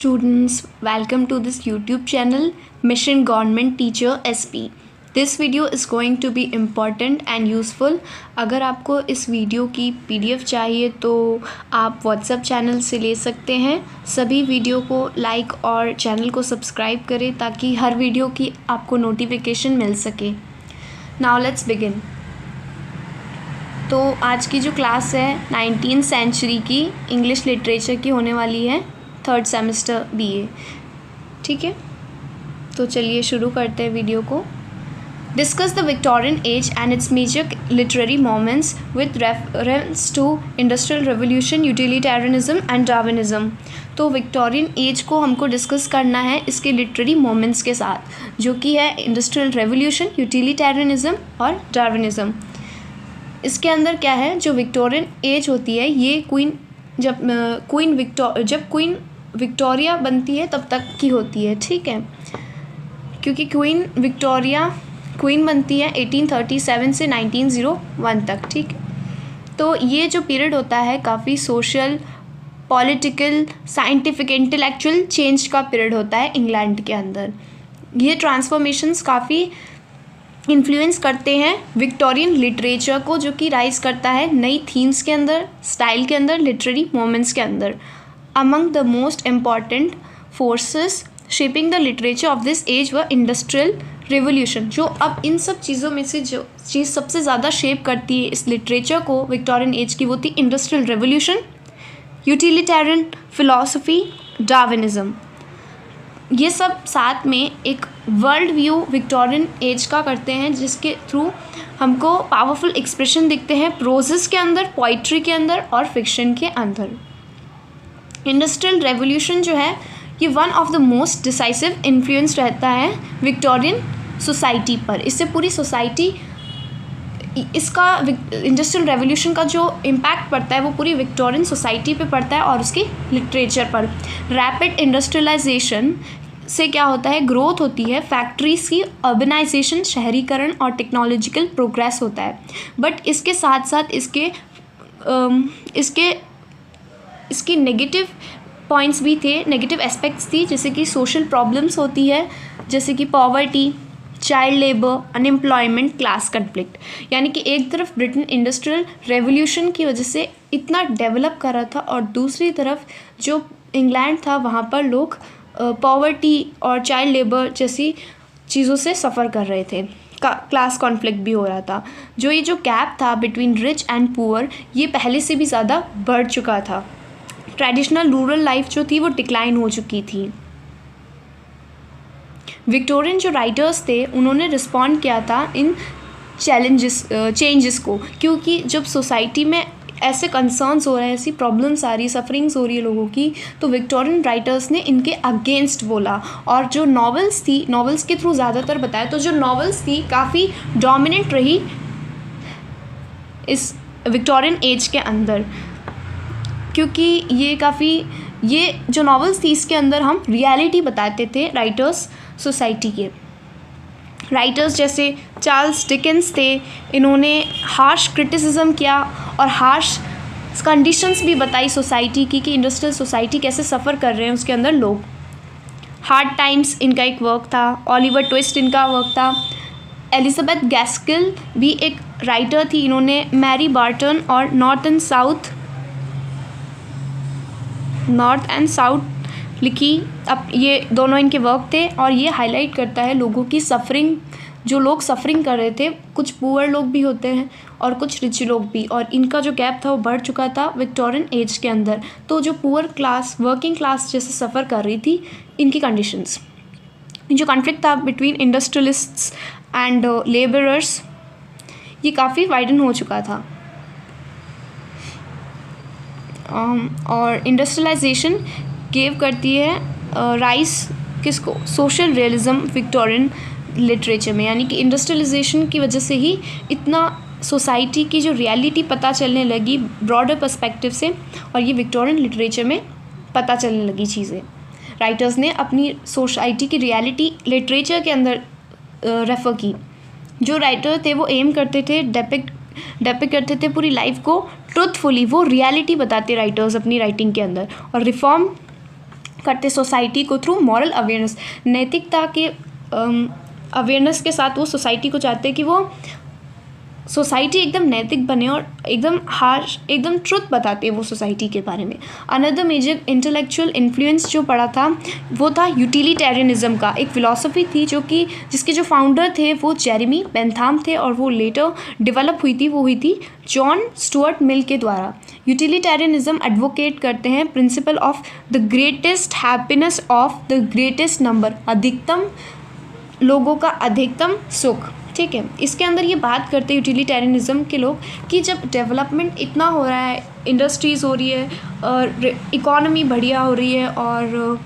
Students, welcome to this YouTube channel Mission Government Teacher SP. This video is going to be important and useful. अगर आपको इस video की PDF चाहिए तो आप WhatsApp चैनल से ले सकते हैं। सभी वीडियो को लाइक और चैनल को सब्सक्राइब करें ताकि हर वीडियो की आपको नोटिफिकेशन मिल सके। Now let's begin. तो आज की जो क्लास है 19th सेंचुरी की इंग्लिश लिटरेचर की होने वाली है, थर्ड सेमेस्टर BA। ठीक है, तो चलिए शुरू करते हैं वीडियो को। Discuss the Victorian age and its major literary moments with reference to industrial revolution, utilitarianism and Darwinism. तो विक्टोरियन एज को हमको डिस्कस करना है इसके लिटरेरी मोमेंट्स के साथ, जो कि है इंडस्ट्रियल रेवोल्यूशन, यूटिलिटेरियनिज्म और डार्विनिज्म। इसके अंदर क्या है, जो विक्टोरियन एज होती है ये जब क्वीन विक्टोरिया बनती है तब तक की होती है। ठीक है, क्योंकि क्वीन बनती है 1837 से 1901 तक। ठीक, तो ये जो पीरियड होता है काफ़ी social, political, scientific, intellectual change का पीरियड होता है इंग्लैंड के अंदर। ये ट्रांसफॉर्मेशंस काफ़ी इन्फ्लुएंस करते हैं विक्टोरियन लिटरेचर को, जो कि राइज करता है नई थीम्स के अंदर, स्टाइल के अंदर, लिटरेरी मोमेंट्स के अंदर। Among the most important forces shaping the literature of this age व इंडस्ट्रियल रिवोल्यूशन। जो अब इन सब चीज़ों में से जो चीज़ सबसे ज़्यादा शेप करती है इस लिटरेचर को विक्टोरियन एज की, वो थी industrial revolution, utilitarian philosophy, Darwinism. ये सब साथ में एक वर्ल्ड व्यू विक्टोरियन एज का करते हैं, जिसके थ्रू हमको पावरफुल एक्सप्रेशन दिखते हैं प्रोजेस के अंदर, पोइट्री के अंदर और फिक्शन के अंदर। इंडस्ट्रियल रेवोल्यूशन जो है ये one of the most decisive influence रहता है विक्टोरियन सोसाइटी पर। इससे पूरी सोसाइटी, इसका इंडस्ट्रियल रेवोल्यूशन का जो इम्पैक्ट पड़ता है वो पूरी विक्टोरियन सोसाइटी पे पड़ता है और उसकी लिटरेचर पर। रैपिड इंडस्ट्रियलाइजेशन से क्या होता है, ग्रोथ होती है, फैक्ट्रीज की अर्बनाइजेशन, शहरीकरण और टेक्नोलॉजिकल प्रोग्रेस होता है। बट इसके साथ साथ इसके नेगेटिव पॉइंट्स भी थे, नेगेटिव एस्पेक्ट्स थी, जैसे कि सोशल प्रॉब्लम्स होती है, जैसे कि poverty, child labour, unemployment, class conflict. यानी कि एक तरफ ब्रिटेन इंडस्ट्रियल रेवोल्यूशन की वजह से इतना डेवलप कर रहा था और दूसरी तरफ जो इंग्लैंड था वहाँ पर लोग पॉवर्टी और चाइल्ड लेबर जैसी चीज़ों से सफ़र कर रहे थे, क्लास कॉन्फ्लिक्ट भी हो रहा था। जो गैप था बिटवीन रिच एंड पुअर, ये पहले से भी ज़्यादा बढ़ चुका था। ट्रेडिशनल रूरल लाइफ जो थी वो डिक्लाइन हो चुकी थी। विक्टोरियन जो राइटर्स थे उन्होंने रिस्पॉन्ड किया था इन चेंजेस को, क्योंकि जब सोसाइटी में ऐसे कंसर्न्स हो रहे हैं, ऐसी प्रॉब्लम्स आ रही, सफरिंग्स हो रही है लोगों की, तो विक्टोरियन राइटर्स ने इनके अगेंस्ट बोला। और जो नॉवेल्स थी, नॉवेल्स के थ्रू ज़्यादातर बताया, तो जो नॉवेल्स थी काफ़ी डोमिनेंट रही इस विक्टोरियन एज के अंदर, क्योंकि ये जो नॉवेल्स थी इसके अंदर हम रियलिटी बताते थे राइटर्स सोसाइटी के। राइटर्स जैसे चार्ल्स डिकेंस थे, इन्होंने हार्श क्रिटिसिज्म किया और हार्श कंडीशंस भी बताई सोसाइटी की, कि इंडस्ट्रियल सोसाइटी कैसे सफ़र कर रहे हैं उसके अंदर लोग। हार्ड टाइम्स इनका एक वर्क था, ऑलिवर ट्विस्ट इनका वर्क था। एलिजाबेथ गैस्किल भी एक राइटर थी, इन्होंने मैरी बार्टन और नॉर्थ एंड साउथ लिखी। अब ये दोनों इनके वर्क थे और ये हाईलाइट करता है लोगों की सफ़रिंग, जो लोग सफ़रिंग कर रहे थे, कुछ पुअर लोग भी होते हैं और कुछ रिच लोग भी, और इनका जो गैप था वो बढ़ चुका था विक्टोरियन एज के अंदर। तो जो पुअर क्लास, वर्किंग क्लास जैसे सफ़र कर रही थी, इनकी कंडीशंस, जो कॉन्फ्लिक्ट था बिटवीन इंडस्ट्रियलिस्ट्स एंड लेबरर्स, ये काफ़ी वाइडन हो चुका था। और इंडस्ट्रियलाइजेशन गेव करती है राइस किसको, सोशल रियलिज्म विक्टोरियन लिटरेचर में। यानी कि इंडस्ट्रियलाइजेशन की वजह से ही इतना सोसाइटी की जो रियलिटी पता चलने लगी ब्रॉडर पर्सपेक्टिव से, और ये विक्टोरियन लिटरेचर में पता चलने लगी चीज़ें। राइटर्स ने अपनी सोसाइटी की रियलिटी लिटरेचर के अंदर रेफ़र की। जो राइटर थे वो एम करते थे, डेपिक्ट करते थे पूरी लाइफ को ट्रुथफुली, वो रियलिटी बताते राइटर्स अपनी राइटिंग के अंदर। और करते सोसाइटी को थ्रू मॉरल अवेयरनेस, नैतिकता के अवेयरनेस के साथ वो सोसाइटी को चाहते हैं कि वो सोसाइटी एकदम नैतिक बने और एकदम हार्श, एकदम ट्रुथ बताते हैं वो सोसाइटी के बारे में। अनदर मेजर इंटेलेक्चुअल इन्फ्लुएंस जो पड़ा था वो था यूटिलिटेरियनिज्म का। एक फ़िलॉसफी थी जो कि जिसके जो फाउंडर थे वो जेरेमी बेंथाम थे और वो लेटर डेवलप हुई थी जॉन स्टुअर्ट मिल के द्वारा। यूटिलिटेरियनिज्म एडवोकेट करते हैं principle of the greatest happiness of the greatest number, अधिकतम लोगों का अधिकतम सुख। ठीक है, इसके अंदर ये बात करते हैं यूटिलिटेरियनिज्म के लोग कि जब डेवलपमेंट इतना हो रहा है, इंडस्ट्रीज़ हो रही है और इकोनॉमी बढ़िया हो रही है और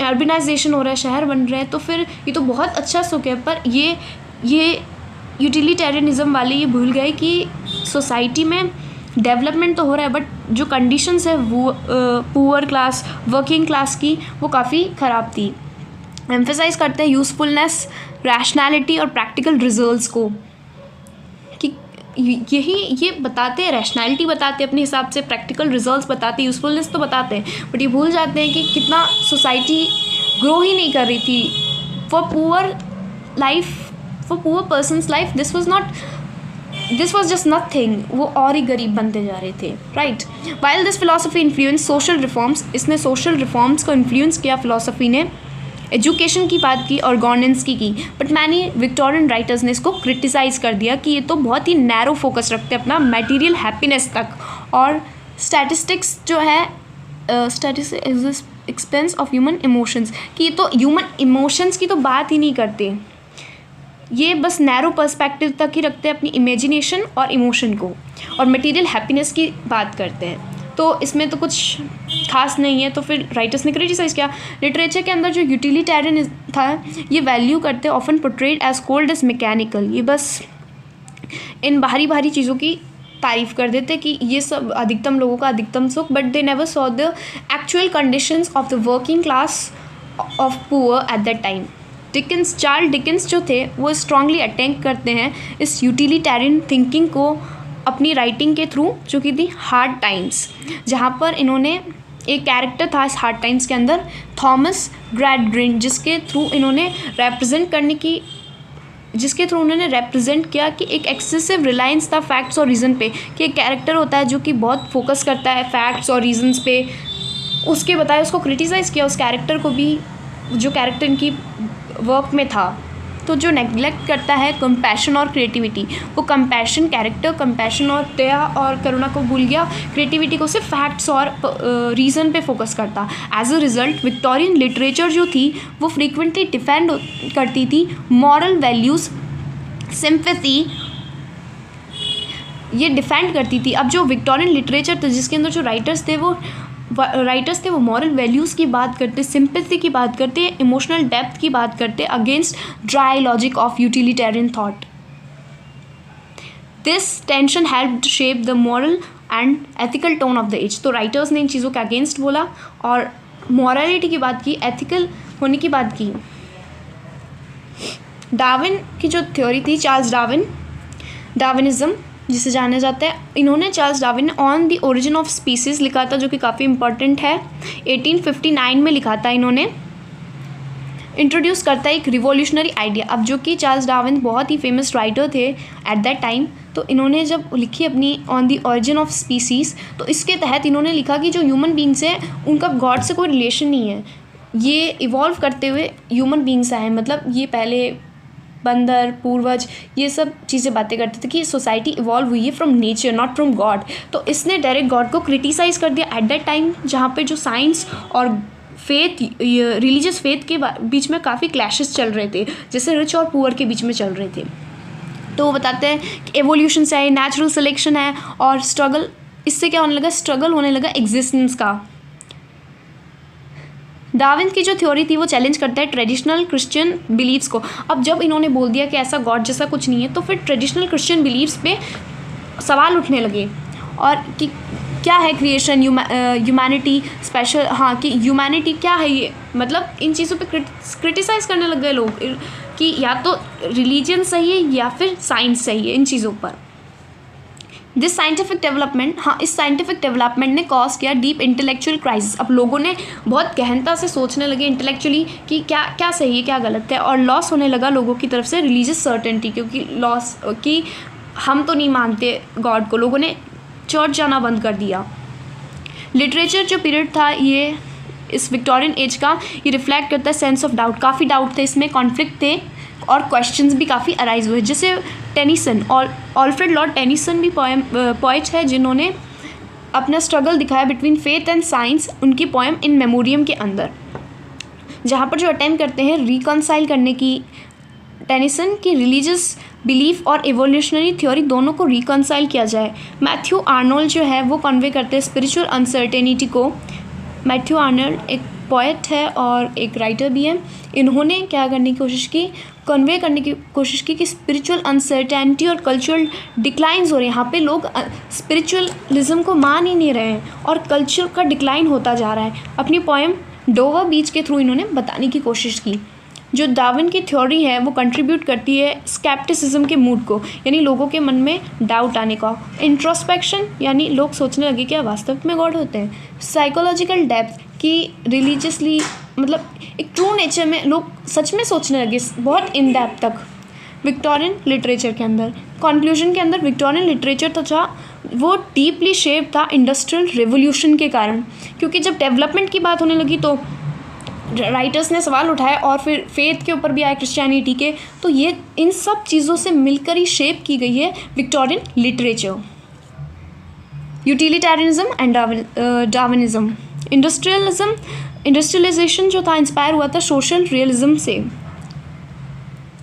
अर्बनाइजेशन हो रहा है, शहर बन रहे हैं, तो फिर ये तो बहुत अच्छा सुख है। पर ये यूटिलिटेरियनिज्म वाले ये भूल गए कि सोसाइटी में डेवलपमेंट तो हो रहा है बट जो कंडीशंस है वो पुअर क्लास, वर्किंग क्लास की वो काफ़ी ख़राब थी। एम्फेसाइज करते हैं यूज़फुलनेस, रैशनैलिटी और प्रैक्टिकल रिजल्ट्स को, कि ये बताते हैं, रैशनैलिटी बताते हैं अपने हिसाब से, प्रैक्टिकल रिजल्ट्स बताते हैं, यूज़फुलनेस तो बताते हैं, बट ये भूल जाते हैं कि कितना सोसाइटी ग्रो ही नहीं कर रही थी for poor life, for poor persons life. This was just nothing, वो और ही गरीब बनते जा रहे थे, right. While this philosophy influence social reforms, इसने सोशल रिफॉर्म्स को इन्फ्लुएंस किया फिलोसफी ने, एजुकेशन की बात की और गवर्नेंस की बट मैनी विक्टोरियन राइटर्स ने इसको क्रिटिसाइज़ कर दिया कि ये तो बहुत ही नैरो फोकस रखते हैं अपना मटेरियल हैप्पीनेस तक, और स्टैटिस्टिक्स जो है statistics expense of human emotions, कि ये तो ह्यूमन इमोशंस की तो बात ही नहीं करते, ये बस नैरो पर्सपेक्टिव तक ही रखते हैं अपनी इमेजिनेशन और इमोशन को, और मटेरियल हैप्पीनेस की बात करते हैं। तो इसमें तो कुछ खास नहीं है, तो फिर राइटर्स ने क्रिटिसाइज़ किया। लिटरेचर के अंदर जो यूटिलिटेरियन था ये वैल्यू करते often portrayed as cold as mechanical, ये बस इन भारी चीज़ों की तारीफ़ कर देते कि ये सब अधिकतम लोगों का अधिकतम सुख, but they never saw the actual conditions of the working class of poor at that time. Charles Dickens जो थे वो स्ट्रांगली अटैक करते हैं इस यूटिलिटेरियन थिंकिंग को अपनी राइटिंग के थ्रू, जो कि थी हार्ड टाइम्स, जहाँ पर इन्होंने एक कैरेक्टर था इस हार्ड टाइम्स के अंदर थॉमस ग्रैडग्रिन, जिसके थ्रू इन्होंने रिप्रेजेंट किया कि एक एक्सेसिव रिलायंस था फैक्ट्स और रीज़न पे, कि एक कैरेक्टर होता है जो कि बहुत फोकस करता है फैक्ट्स और रीजंस पे, उसके बताए उसको क्रिटिसाइज़ किया उस कैरेक्टर को भी जो कैरेक्टर इनकी वर्क में था। तो जो नेग्लेक्ट करता है कंपैशन और क्रिएटिविटी, वो कैरेक्टर कंपैशन और दया और करुणा को भूल गया, क्रिएटिविटी को सिर्फ फैक्ट्स और रीज़न पे फोकस करता। As a result Victorian literature जो थी वो फ्रीक्वेंटली डिफेंड करती थी मॉरल वैल्यूज़, सिंपैथी, ये डिफेंड करती थी। अब जो विक्टोरियन लिटरेचर था जिसके अंदर जो राइटर्स थे वो मॉरल वैल्यूज़ की बात करते, सिंपैथी की बात करते, इमोशनल डेप्थ की बात करते against dry logic of utilitarian thought. This tension helped shape the moral and ethical tone of the age. तो राइटर्स ने इन चीज़ों के अगेंस्ट बोला और मॉरलिटी की बात की, एथिकल होने की बात की। डार्विन की जो थ्योरी थी, चार्ल्स डार्विनिज्म जिसे जाना जाता है, इन्होंने चार्ल्स डार्विन ने on the origin of species लिखा था, जो कि काफ़ी इंपॉर्टेंट है, 1859 में लिखा था। इन्होंने इंट्रोड्यूस करता है एक रिवॉल्यूशनरी आइडिया। अब जो कि चार्ल्स डार्विन बहुत ही फेमस राइटर थे एट दैट टाइम, तो इन्होंने जब लिखी अपनी on the origin of species, तो इसके तहत इन्होंने लिखा कि जो ह्यूमन बींग्स हैं उनका गॉड से कोई रिलेशन नहीं है, ये इवॉल्व करते हुए ह्यूमन बींग्स आए, मतलब ये पहले बंदर, पूर्वज, ये सब चीज़ें बातें करते थे कि सोसाइटी इवॉल्व हुई है from nature, not from God. तो इसने डायरेक्ट गॉड को क्रिटिसाइज़ कर दिया एट दैट टाइम, जहाँ पे जो साइंस और फेथ, रिलीजियस फेथ के बीच में काफ़ी क्लैशेस चल रहे थे, जैसे रिच और पुअर के बीच में चल रहे थे। तो वो बताते हैं कि एवोल्यूशन से है, नेचुरल सिलेक्शन है, और स्ट्रगल, इससे क्या होने लगा, स्ट्रगल होने लगा एग्जिस्टेंस का। डार्विन की जो थ्योरी थी वो चैलेंज करता है ट्रेडिशनल क्रिश्चियन बिलीव्स को। अब जब इन्होंने बोल दिया कि ऐसा गॉड जैसा कुछ नहीं है, तो फिर ट्रेडिशनल क्रिश्चियन बिलीव्स पे सवाल उठने लगे, और कि क्या है क्रिएशन, ह्यूमैनिटी स्पेशल, हाँ, कि ह्यूमैनिटी क्या है ये, मतलब इन चीज़ों पे क्रिटिसाइज़ करने लग गए लोग कि या तो रिलीजन सही है या फिर साइंस सही है इन चीज़ों पर। दिस साइंटिफिक डेवलपमेंट, हाँ, इस साइंटिफिक डेवलपमेंट ने कॉज किया डीप इंटेलेक्चुअल क्राइसिस। अब लोगों ने बहुत गहनता से सोचने लगे इंटेलेक्चुअली कि क्या क्या सही है क्या गलत है, और लॉस होने लगा लोगों की तरफ से रिलीजियस सर्टेनिटी, क्योंकि लॉस कि हम तो नहीं मानते गॉड को, लोगों ने चर्च जाना बंद कर दिया। लिटरेचर जो पीरियड था ये इस विक्टोरियन एज का, ये रिफ्लेक्ट करता है सेंस ऑफ डाउट। काफ़ी डाउट थे इसमें, कॉन्फ्लिक्ट थे और क्वेश्चंस भी काफ़ी अराइज हुए। जैसे टेनिसन और ऑल्फ्रेड लॉर्ड टेनिसन भी पोइट है जिन्होंने अपना स्ट्रगल दिखाया बिटवीन फेथ एंड साइंस, उनकी पोएम इन मेमोरियम के अंदर, जहाँ पर जो अटेम्प्ट करते हैं रिकॉन्साइल करने की टेनिसन की रिलीजियस बिलीफ और एवोल्यूशनरी थ्योरी दोनों को रिकॉन्साइल किया जाए। मैथ्यू आर्नोल्ड जो है वो कन्वे करते हैं स्पिरिचुअल अनसर्टेनिटी को। मैथ्यू आर्नोल्ड एक पोएट है और एक राइटर भी है। इन्होंने क्या करने की कोशिश की, कन्वे करने की कोशिश की कि स्पिरिचुअल अनसर्टेनिटी और कल्चरल डिक्लाइंस हो रहे हैं। यहाँ पे लोग स्पिरिचुअलिज्म को मान ही नहीं रहे हैं और कल्चर का डिक्लाइन होता जा रहा है। अपनी पोएम डोवर बीच के थ्रू इन्होंने बताने की कोशिश की। जो डार्विन की थ्योरी है वो कंट्रीब्यूट करती है स्केप्टिसिज्म के मूड को, यानी लोगों के मन में डाउट आने का। इंट्रोस्पेक्शन, यानी लोग सोचने लगे क्या वास्तव में गॉड होते हैं। साइकोलॉजिकल डेप्थ, कि रिलीजियसली मतलब एक ट्रू नेचर में लोग सच में सोचने लगे बहुत इन डेप्थ तक। विक्टोरियन लिटरेचर के अंदर, कॉन्क्लूजन के अंदर, विक्टोरियन लिटरेचर था वो डीपली शेप था इंडस्ट्रियल रिवोल्यूशन के कारण, क्योंकि जब डेवलपमेंट की बात होने लगी तो राइटर्स ने सवाल उठाए और फिर फेथ के ऊपर भी आए, क्रिश्चियनिटी के। तो ये इन सब चीज़ों से मिलकर ही शेप की गई है Victorian literature. Utilitarianism and Darwinism. Industrialization जो था इंस्पायर हुआ था सोशल रियलिज्म से,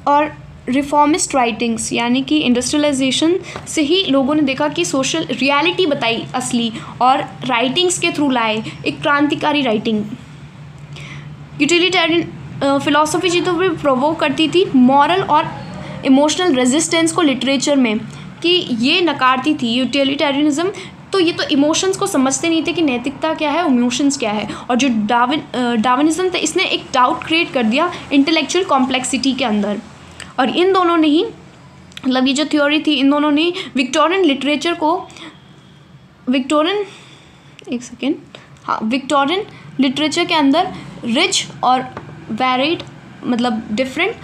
और रिफॉर्मिस्ट राइटिंग्स, यानी कि इंडस्ट्रियलाइजेशन से ही लोगों ने देखा कि सोशल रियलिटी बताई असली, और राइटिंग्स के थ्रू लाए एक क्रांतिकारी राइटिंग। यूटिलिटेरियन फिलॉसफी जी तो भी प्रोवोक करती थी मॉरल और इमोशनल रेजिस्टेंस को लिटरेचर में, कि ये नकारती थी यूटिलिटेरियनिज्म। तो ये तो इमोशंस को समझते नहीं थे कि नैतिकता क्या है, इमोशंस क्या है। और जो डार्विनिज्म था इसने एक डाउट क्रिएट कर दिया इंटेलेक्चुअल कॉम्प्लेक्सिटी के अंदर। और इन दोनों ने ही, मतलब ये जो थ्योरी थी, इन दोनों ने विक्टोरियन लिटरेचर को विक्टोरियन लिटरेचर के अंदर रिच और वेरिड, मतलब डिफरेंट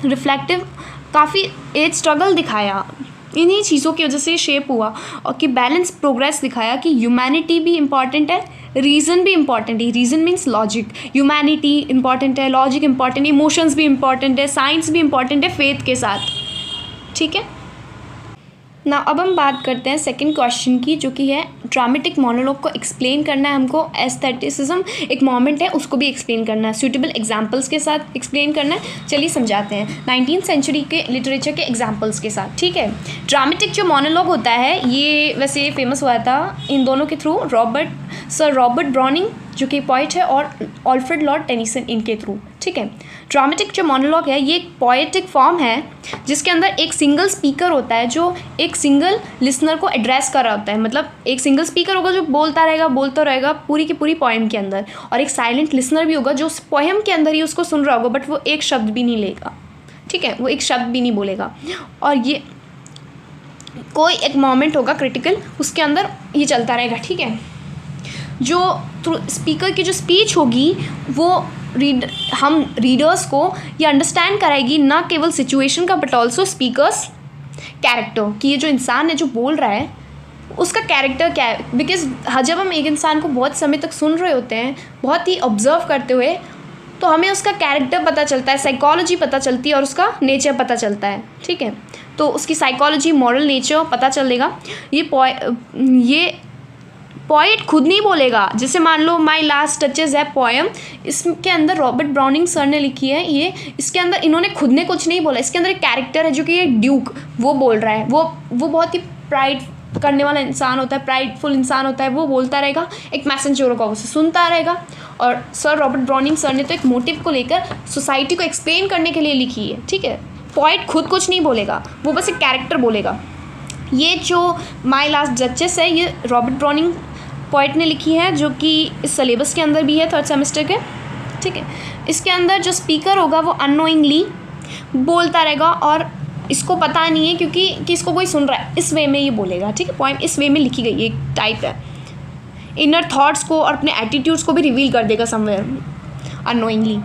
रिफ्लेक्टिव, काफ़ी एज स्ट्रगल दिखाया। इन्हीं चीज़ों की वजह से शेप हुआ, और कि बैलेंस प्रोग्रेस दिखाया कि ह्यूमैनिटी भी इम्पॉर्टेंट है, रीज़न भी इम्पॉर्टेंट है। Reason means logic, humanity important है, लॉजिक इम्पॉर्टेंट है, इमोशंस भी इम्पॉर्टेंट है, साइंस भी इम्पॉर्टेंट है फेथ के साथ। ठीक है ना। अब हम बात करते हैं सेकंड क्वेश्चन की, जो कि है ड्रामेटिक मोनोलॉग को एक्सप्लेन करना है हमको। एस्थेटिसिज्म एक मोमेंट है, उसको भी एक्सप्लेन करना है, सूटेबल एग्जांपल्स के साथ एक्सप्लेन करना है। चलिए समझाते हैं 19th सेंचुरी के लिटरेचर के एग्जांपल्स के साथ। ठीक है, ड्रामेटिक जो मोनोलॉग होता है ये वैसे फेमस हुआ था इन दोनों के थ्रू, सर रॉबर्ट ब्राउनिंग जो कि पोइट है और ऑल्फ्रेड लॉर्ड टेनिसन, इनके थ्रू। ठीक है, ड्रामेटिक जो मोनोलॉग है ये एक पोएटिक फॉर्म है जिसके अंदर एक सिंगल स्पीकर होता है जो एक सिंगल लिसनर को एड्रेस कर रहा होता है। मतलब एक सिंगल स्पीकर होगा जो बोलता रहेगा पूरी की पूरी पोएम के अंदर, और एक साइलेंट लिसनर भी होगा जो उस पोएम के अंदर ही उसको सुन रहा होगा, बट वो एक शब्द भी नहीं लेगा। ठीक है, वो एक शब्द भी नहीं बोलेगा। और ये कोई एक मोमेंट होगा क्रिटिकल, उसके अंदर ये चलता रहेगा। ठीक है, जो स्पीकर की जो स्पीच होगी वो हम रीडर्स को ये अंडरस्टैंड कराएगी ना केवल सिचुएशन का, बट ऑल्सो स्पीकर्स कैरेक्टर, कि ये जो इंसान है जो बोल रहा है उसका कैरेक्टर क्या है। बिकॉज जब हम एक इंसान को बहुत समय तक सुन रहे होते हैं, बहुत ही ऑब्जर्व करते हुए, तो हमें उसका कैरेक्टर पता चलता है, साइकोलॉजी पता चलती है और उसका नेचर पता चलता है। ठीक है, तो उसकी साइकोलॉजी, मॉरल नेचर पता चलेगा। ये पोइट खुद नहीं बोलेगा। जैसे मान लो माई लास्ट टचेस है पोएम, इसके अंदर रॉबर्ट ब्राउनिंग सर ने लिखी है ये, इसके अंदर इन्होंने खुद ने कुछ नहीं बोला, इसके अंदर एक कैरेक्टर है जो कि ये ड्यूक, वो बोल रहा है। वो बहुत ही प्राइड करने वाला इंसान होता है, प्राइडफुल इंसान होता है, वो बोलता रहेगा, एक मैसेंजर होगा उसे सुनता रहेगा। और सर रॉबर्ट ब्राउनिंग सर ने तो एक मोटिव को लेकर सोसाइटी को एक्सप्लेन करने के लिए लिखी है। ठीक है, पोइट खुद कुछ नहीं बोलेगा, वो बस एक कैरेक्टर बोलेगा। ये जो माई लास्ट टचेस है ये रॉबर्ट ब्राउनिंग पोइट ने लिखी है, जो कि इस सिलेबस के अंदर भी है 3rd सेमेस्टर के। ठीक है, इसके अंदर जो स्पीकर होगा वो अननोइंगली बोलता रहेगा और इसको पता नहीं है क्योंकि कि इसको कोई सुन रहा है, इस वे में ये बोलेगा, ठीक है। पोएम इस वे में लिखी गई, एक टाइप है। इनर थॉट्स को और अपने एटीट्यूड्स को भी रिवील कर देगा समवेयर अननोइंगली।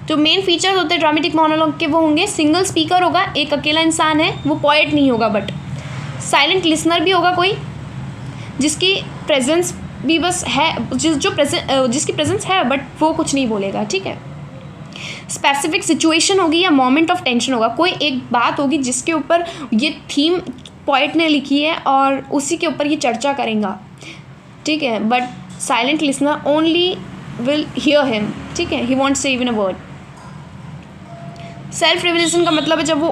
तो मेन फीचर्स होते हैं ड्रामेटिक मोनोलॉग के वो होंगे, सिंगल स्पीकर होगा, एक अकेला इंसान है, वो पोएट नहीं होगा बट साइलेंट लिसनर भी होगा कोई, जिसकी प्रेजेंस भी बस है, जिसकी प्रेजेंस है बट वो कुछ नहीं बोलेगा, ठीक है। स्पेसिफिक सिचुएशन होगी या मोमेंट ऑफ टेंशन होगा, कोई एक बात होगी जिसके ऊपर ये थीम पोएट ने लिखी है और उसी के ऊपर ये चर्चा करेगा, ठीक है। But silent listener only will hear him, ठीक है, ही वॉन्ट से even a word. Self revelation का मतलब है जब वो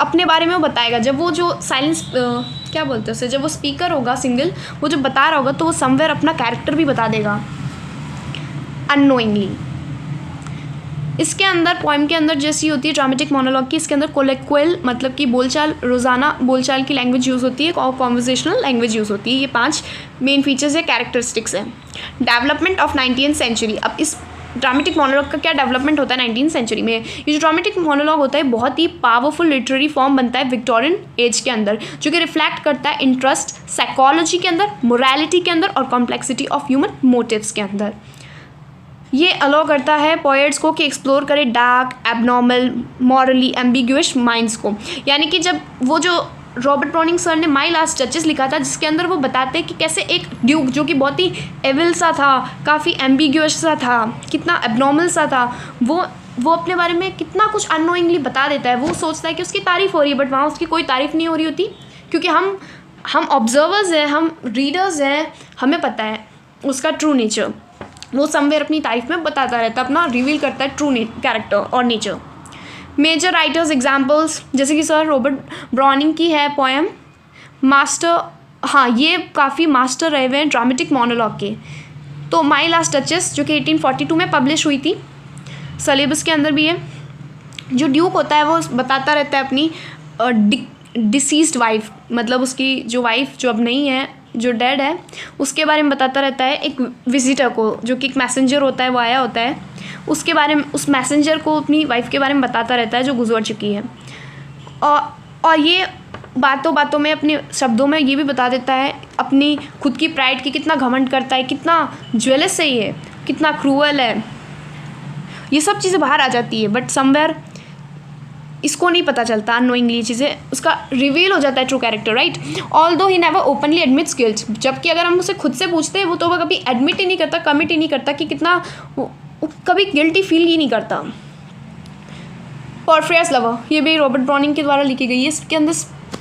अपने बारे में वो बताएगा, जब वो जो साइलेंस क्या बोलते हैं उसे, जब वो स्पीकर होगा सिंगल, वो जब बता रहा होगा तो वो समवेयर अपना कैरेक्टर भी बता देगा अननोइंगली। इसके अंदर पोएम के अंदर जैसी होती है ड्रामेटिक मोनोलॉग की, इसके अंदर कोलेक्वल मतलब कि बोलचाल, रोज़ाना बोलचाल की लैंग्वेज यूज़ होती है और कॉन्वर्सेशनल लैंग्वेज यूज़ होती है। ये 5 मेन फीचर्स है, कैरेक्टरिस्टिक्स है। डेवलपमेंट ऑफ 19th सेंचुरी, अब इस ड्रामेटिक मोनोलॉग का क्या डेवलपमेंट होता है 19th सेंचुरी में। ये जो ड्रामेटिक मोनोलॉग होता है बहुत ही पावरफुल लिटरेरी फॉर्म बनता है विक्टोरियन एज के अंदर, जो कि रिफ्लेक्ट करता है इंटरेस्ट साइकोलॉजी के अंदर, मोरालिटी के अंदर और कॉम्प्लेक्सिटी ऑफ ह्यूमन मोटिव्स के अंदर। ये अलाउ करता है पोएट्स को कि एक्सप्लोर करें dark, abnormal, morally ambiguous minds को। यानी कि जब वो जो रॉबर्ट ब्राउनिंग सर ने माई लास्ट डचेस लिखा था, जिसके अंदर वो बताते हैं कि कैसे एक ड्यूक जो कि बहुत ही एविल सा था, काफ़ी एम्बिग्यूअस सा था, कितना एबनॉर्मल सा था, वो अपने बारे में कितना कुछ अननोइंगली बता देता है। वो सोचता है कि उसकी तारीफ़ हो रही है बट वहाँ उसकी कोई तारीफ़ नहीं हो रही होती, क्योंकि हम ऑब्जर्वर्स हैं, हम रीडर्स हैं, हमें पता है उसका ट्रू नेचर। वो समवेयर अपनी तारीफ में बताता रहता है, अपना रिवील करता है ट्रू कैरेक्टर और नेचर। मेजर राइटर्स एग्जाम्पल्स जैसे कि सर रॉबर्ट ब्राउनिंग की है पोएम मास्टर, हाँ ये काफ़ी मास्टर रहे हुए हैं ड्रामेटिक मोनोलॉग के। तो माई लास्ट डचेस जो कि 1842 में पब्लिश हुई थी, सिलेबस के अंदर भी है। जो ड्यूक होता है वो बताता रहता है अपनी डिसीज्ड वाइफ, मतलब उसकी जो वाइफ जो अब नहीं है, जो डेड है, उसके बारे में बताता रहता है एक विजिटर को, जो कि एक मैसेंजर होता है, वो आया होता है, उसके बारे में, उस मैसेंजर को अपनी वाइफ के बारे में बताता रहता है जो गुजर चुकी है। और ये बातों बातों में अपने शब्दों में ये भी बता देता है अपनी खुद की प्राइड की, कितना घमंड करता है, कितना ज्वेलस है ये, कितना क्रूअल है, ये सब चीज़ें बाहर आ जाती है। बट समवेयर इसको नहीं पता चलता, अननोइंगली चीज़ें उसका रिवील हो जाता है true character, right. Although he never openly admits guilt, जबकि अगर हम उसे खुद से पूछते हैं वो तो कभी एडमिट ही नहीं करता, कमिट ही नहीं करता कि कितना, कभी गिल्टी फील ही नहीं करता। पोर्फियस लवर, ये भी रॉबर्ट ब्राउनिंग के द्वारा लिखी गई है। इसके अंदर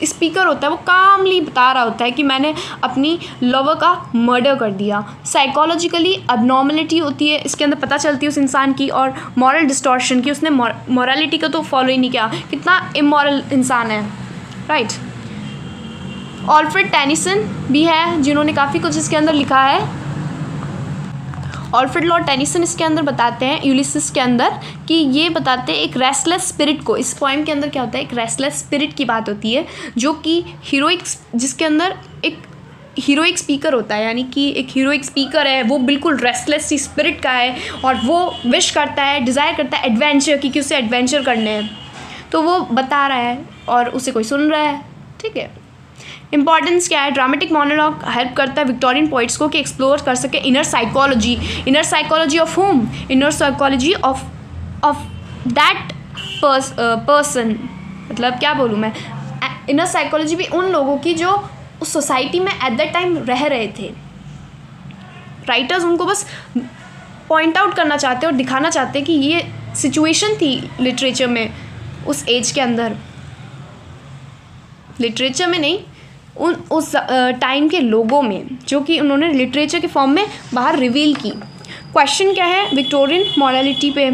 स्पीकर होता है, वो कामली बता रहा होता है कि मैंने अपनी लवर का मर्डर कर दिया। साइकोलॉजिकली अबनॉर्मलिटी होती है इसके अंदर, पता चलती है उस इंसान की, और मॉरल डिस्टॉर्शन की, उसने मॉरलिटी का तो फॉलो ही नहीं किया, कितना इमोरल इंसान है, राइट। ऑल्फ्रेड टेनिसन भी है जिन्होंने काफ़ी कुछ इसके अंदर लिखा है। ऑल्फ्रेड लॉर्ड टेनिसन इसके अंदर बताते हैं यूलिसिस के अंदर कि ये बताते हैं एक रेस्टलेस स्पिरिट को। इस पोएम के अंदर क्या होता है, एक रेस्टलेस स्पिरिट की बात होती है, जो कि हीरोइक, जिसके अंदर एक हीरोइक स्पीकर होता है, यानी कि एक हीरोइक स्पीकर है, वो बिल्कुल रेस्टलेस सी स्पिरिट का है और वो विश करता है, डिज़ायर करता है एडवेंचर की, कि उसे एडवेंचर करने हैं, तो वो बता रहा है और उसे कोई सुन रहा है, ठीक है। इंपॉर्टेंस क्या है, ड्रामेटिक मोनोलॉग हेल्प करता है विक्टोरियन पोइट्स को कि एक्सप्लोर कर सके inner psychology of home, inner psychology of that person, मतलब क्या बोलूँ मैं, इनर साइकोलॉजी भी उन लोगों की जो उस सोसाइटी में एट दैट टाइम रह रहे थे। राइटर्स उनको बस पॉइंट आउट करना चाहते हैं और दिखाना चाहते हैं कि ये सिचुएशन थी लिटरेचर में उस एज के अंदर, लिटरेचर में नहीं, उस टाइम के लोगों में, जो कि उन्होंने लिटरेचर के फॉर्म में बाहर रिवील की। क्वेश्चन क्या है विक्टोरियन मॉरलिटी पे,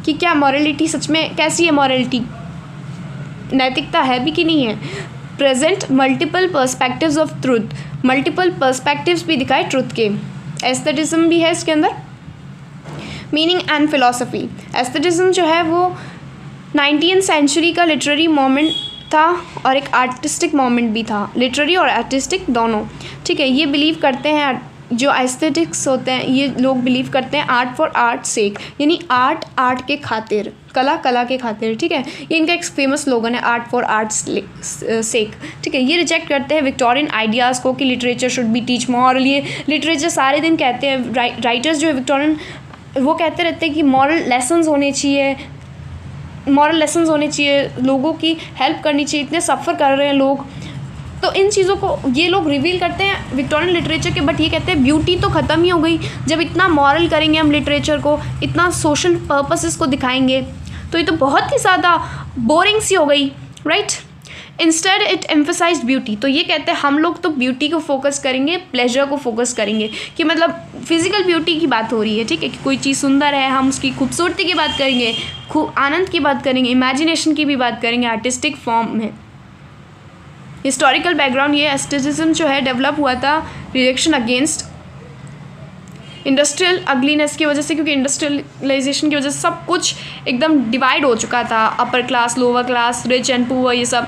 कि क्या मॉरलिटी सच में कैसी है, मॉरलिटी नैतिकता है भी कि नहीं है। Present multiple perspectives of truth, multiple perspectives भी दिखाए ट्रुथ के। एस्थेटिज्म भी है इसके अंदर। मीनिंग एंड फिलॉसफी, एस्थेटिज्म जो है वो 19th सेंचुरी का लिटरेरी मोमेंट था और एक आर्टिस्टिक मोमेंट भी था, लिटरेरी और आर्टिस्टिक दोनों, ठीक है। ये बिलीव करते हैं जो एस्थेटिक्स होते हैं, ये लोग बिलीव करते हैं आर्ट फॉर आर्ट सेक, यानी आर्ट आर्ट के खातिर, कला कला के खातिर, ठीक है। ये इनका एक फेमस स्लोगन है, आर्ट फॉर आर्ट सेक, ठीक है। ये रिजेक्ट करते हैं विक्टोरियन आइडियाज़ को कि literature should be teach moral. ये लिटरेचर सारे दिन कहते हैं, राइटर्स जो है विक्टोरियन, वो कहते रहते हैं कि मॉरल लेसन्स होने चाहिए, मॉरल लेसन्स होने चाहिए, लोगों की हेल्प करनी चाहिए, इतने सफ़र कर रहे हैं लोग। तो इन चीज़ों को ये लोग रिवील करते हैं विक्टोरियन लिटरेचर के, बट ये कहते हैं ब्यूटी तो ख़त्म ही हो गई जब इतना मॉरल करेंगे हम लिटरेचर को, इतना सोशल पर्पसेस को दिखाएंगे, तो ये तो बहुत ही ज़्यादा बोरिंग सी हो गई, right. Instead it emphasised beauty, तो ये कहते हैं हम लोग तो ब्यूटी को फोकस करेंगे, प्लेजर को फोकस करेंगे, कि मतलब फिजिकल ब्यूटी की बात हो रही है, ठीक है, कि कोई चीज़ सुंदर है, हम उसकी खूबसूरती की बात करेंगे, खूब आनंद की बात करेंगे, इमेजिनेशन की भी बात करेंगे आर्टिस्टिक फॉर्म में। हिस्टोरिकल बैकग्राउंड, ये एस्थेटिज्म जो है डेवलप हुआ था रिएक्शन अगेंस्ट इंडस्ट्रियल अगलीनेस की वजह से, क्योंकि इंडस्ट्रियलाइजेशन की वजह से सब कुछ एकदम डिवाइड हो चुका था, upper class, lower class, rich and poor, ये सब।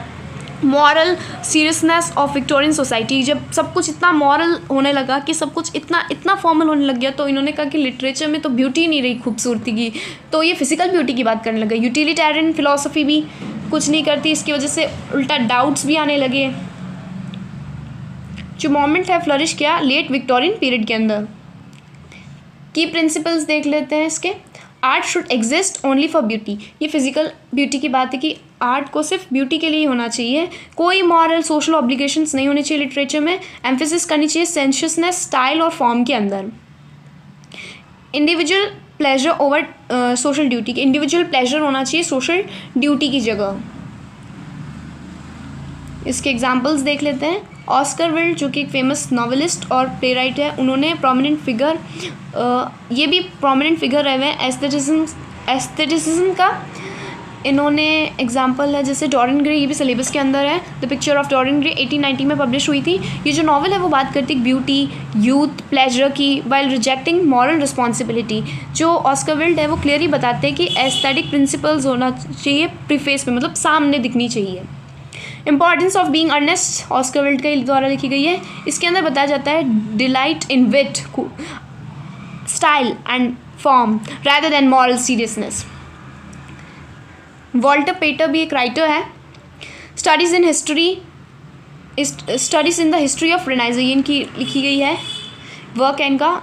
Moral seriousness of Victorian society, जब सब कुछ इतना मॉरल होने लगा कि सब कुछ इतना इतना फॉर्मल होने लग गया, तो इन्होंने कहा कि लिटरेचर में तो ब्यूटी नहीं रही खूबसूरती की, तो ये फिजिकल ब्यूटी की बात करने लगे। यूटिलिटेरियन फिलॉसफी भी कुछ नहीं करती, इसकी वजह से उल्टा डाउट्स भी आने लगे। जो मोमेंट है फ्लरिश किया लेट विक्टोरियन पीरियड के अंदर। की प्रिंसिपल्स देख लेते हैं इसके। Art should exist only for beauty, ये फिजिकल ब्यूटी की बात है कि आर्ट को सिर्फ ब्यूटी के लिए ही होना चाहिए, कोई मॉरल सोशल ऑब्लिगेशंस नहीं होने चाहिए लिटरेचर में। एम्फेसिस करनी चाहिए सेंशियसनेस, स्टाइल और फॉर्म के अंदर। Individual pleasure over social duty, individual pleasure होना चाहिए सोशल ड्यूटी की जगह। इसके एग्जाम्पल्स देख लेते हैं। ऑस्कर विल्ड जो कि एक फेमस नॉवेलिस्ट और प्ले राइट है, उन्होंने प्रोमिनेंट फिगर, ये भी प्रोमिनेंट फिगर रहे हुए हैं एस्थेटिसिज्म का। इन्होंने एग्जाम्पल है जैसे डोरियन ग्रे, ये भी सिलेबस के अंदर है। The picture of Dorian Gray 1890 में पब्लिश हुई थी। ये जो नॉवल है वो बात करती है ब्यूटी, यूथ, प्लेजर की, वाइल रिजेक्टिंग मॉरल रिस्पॉन्सिबिलिटी। जो ऑस्कर विल्ड है वो क्लियरली बताते हैं कि एस्थेटिक प्रिंसिपल्स होना चाहिए प्रीफेस में, मतलब सामने दिखनी चाहिए। Importance of being earnest Oscar Wilde के द्वारा लिखी गई है। इसके अंदर बताया जाता है delight in wit, style and form rather than moral seriousness. Walter Pater भी एक राइटर है। Studies in the history of Renaissance, ये इनकी लिखी गई है वर्क है इनका।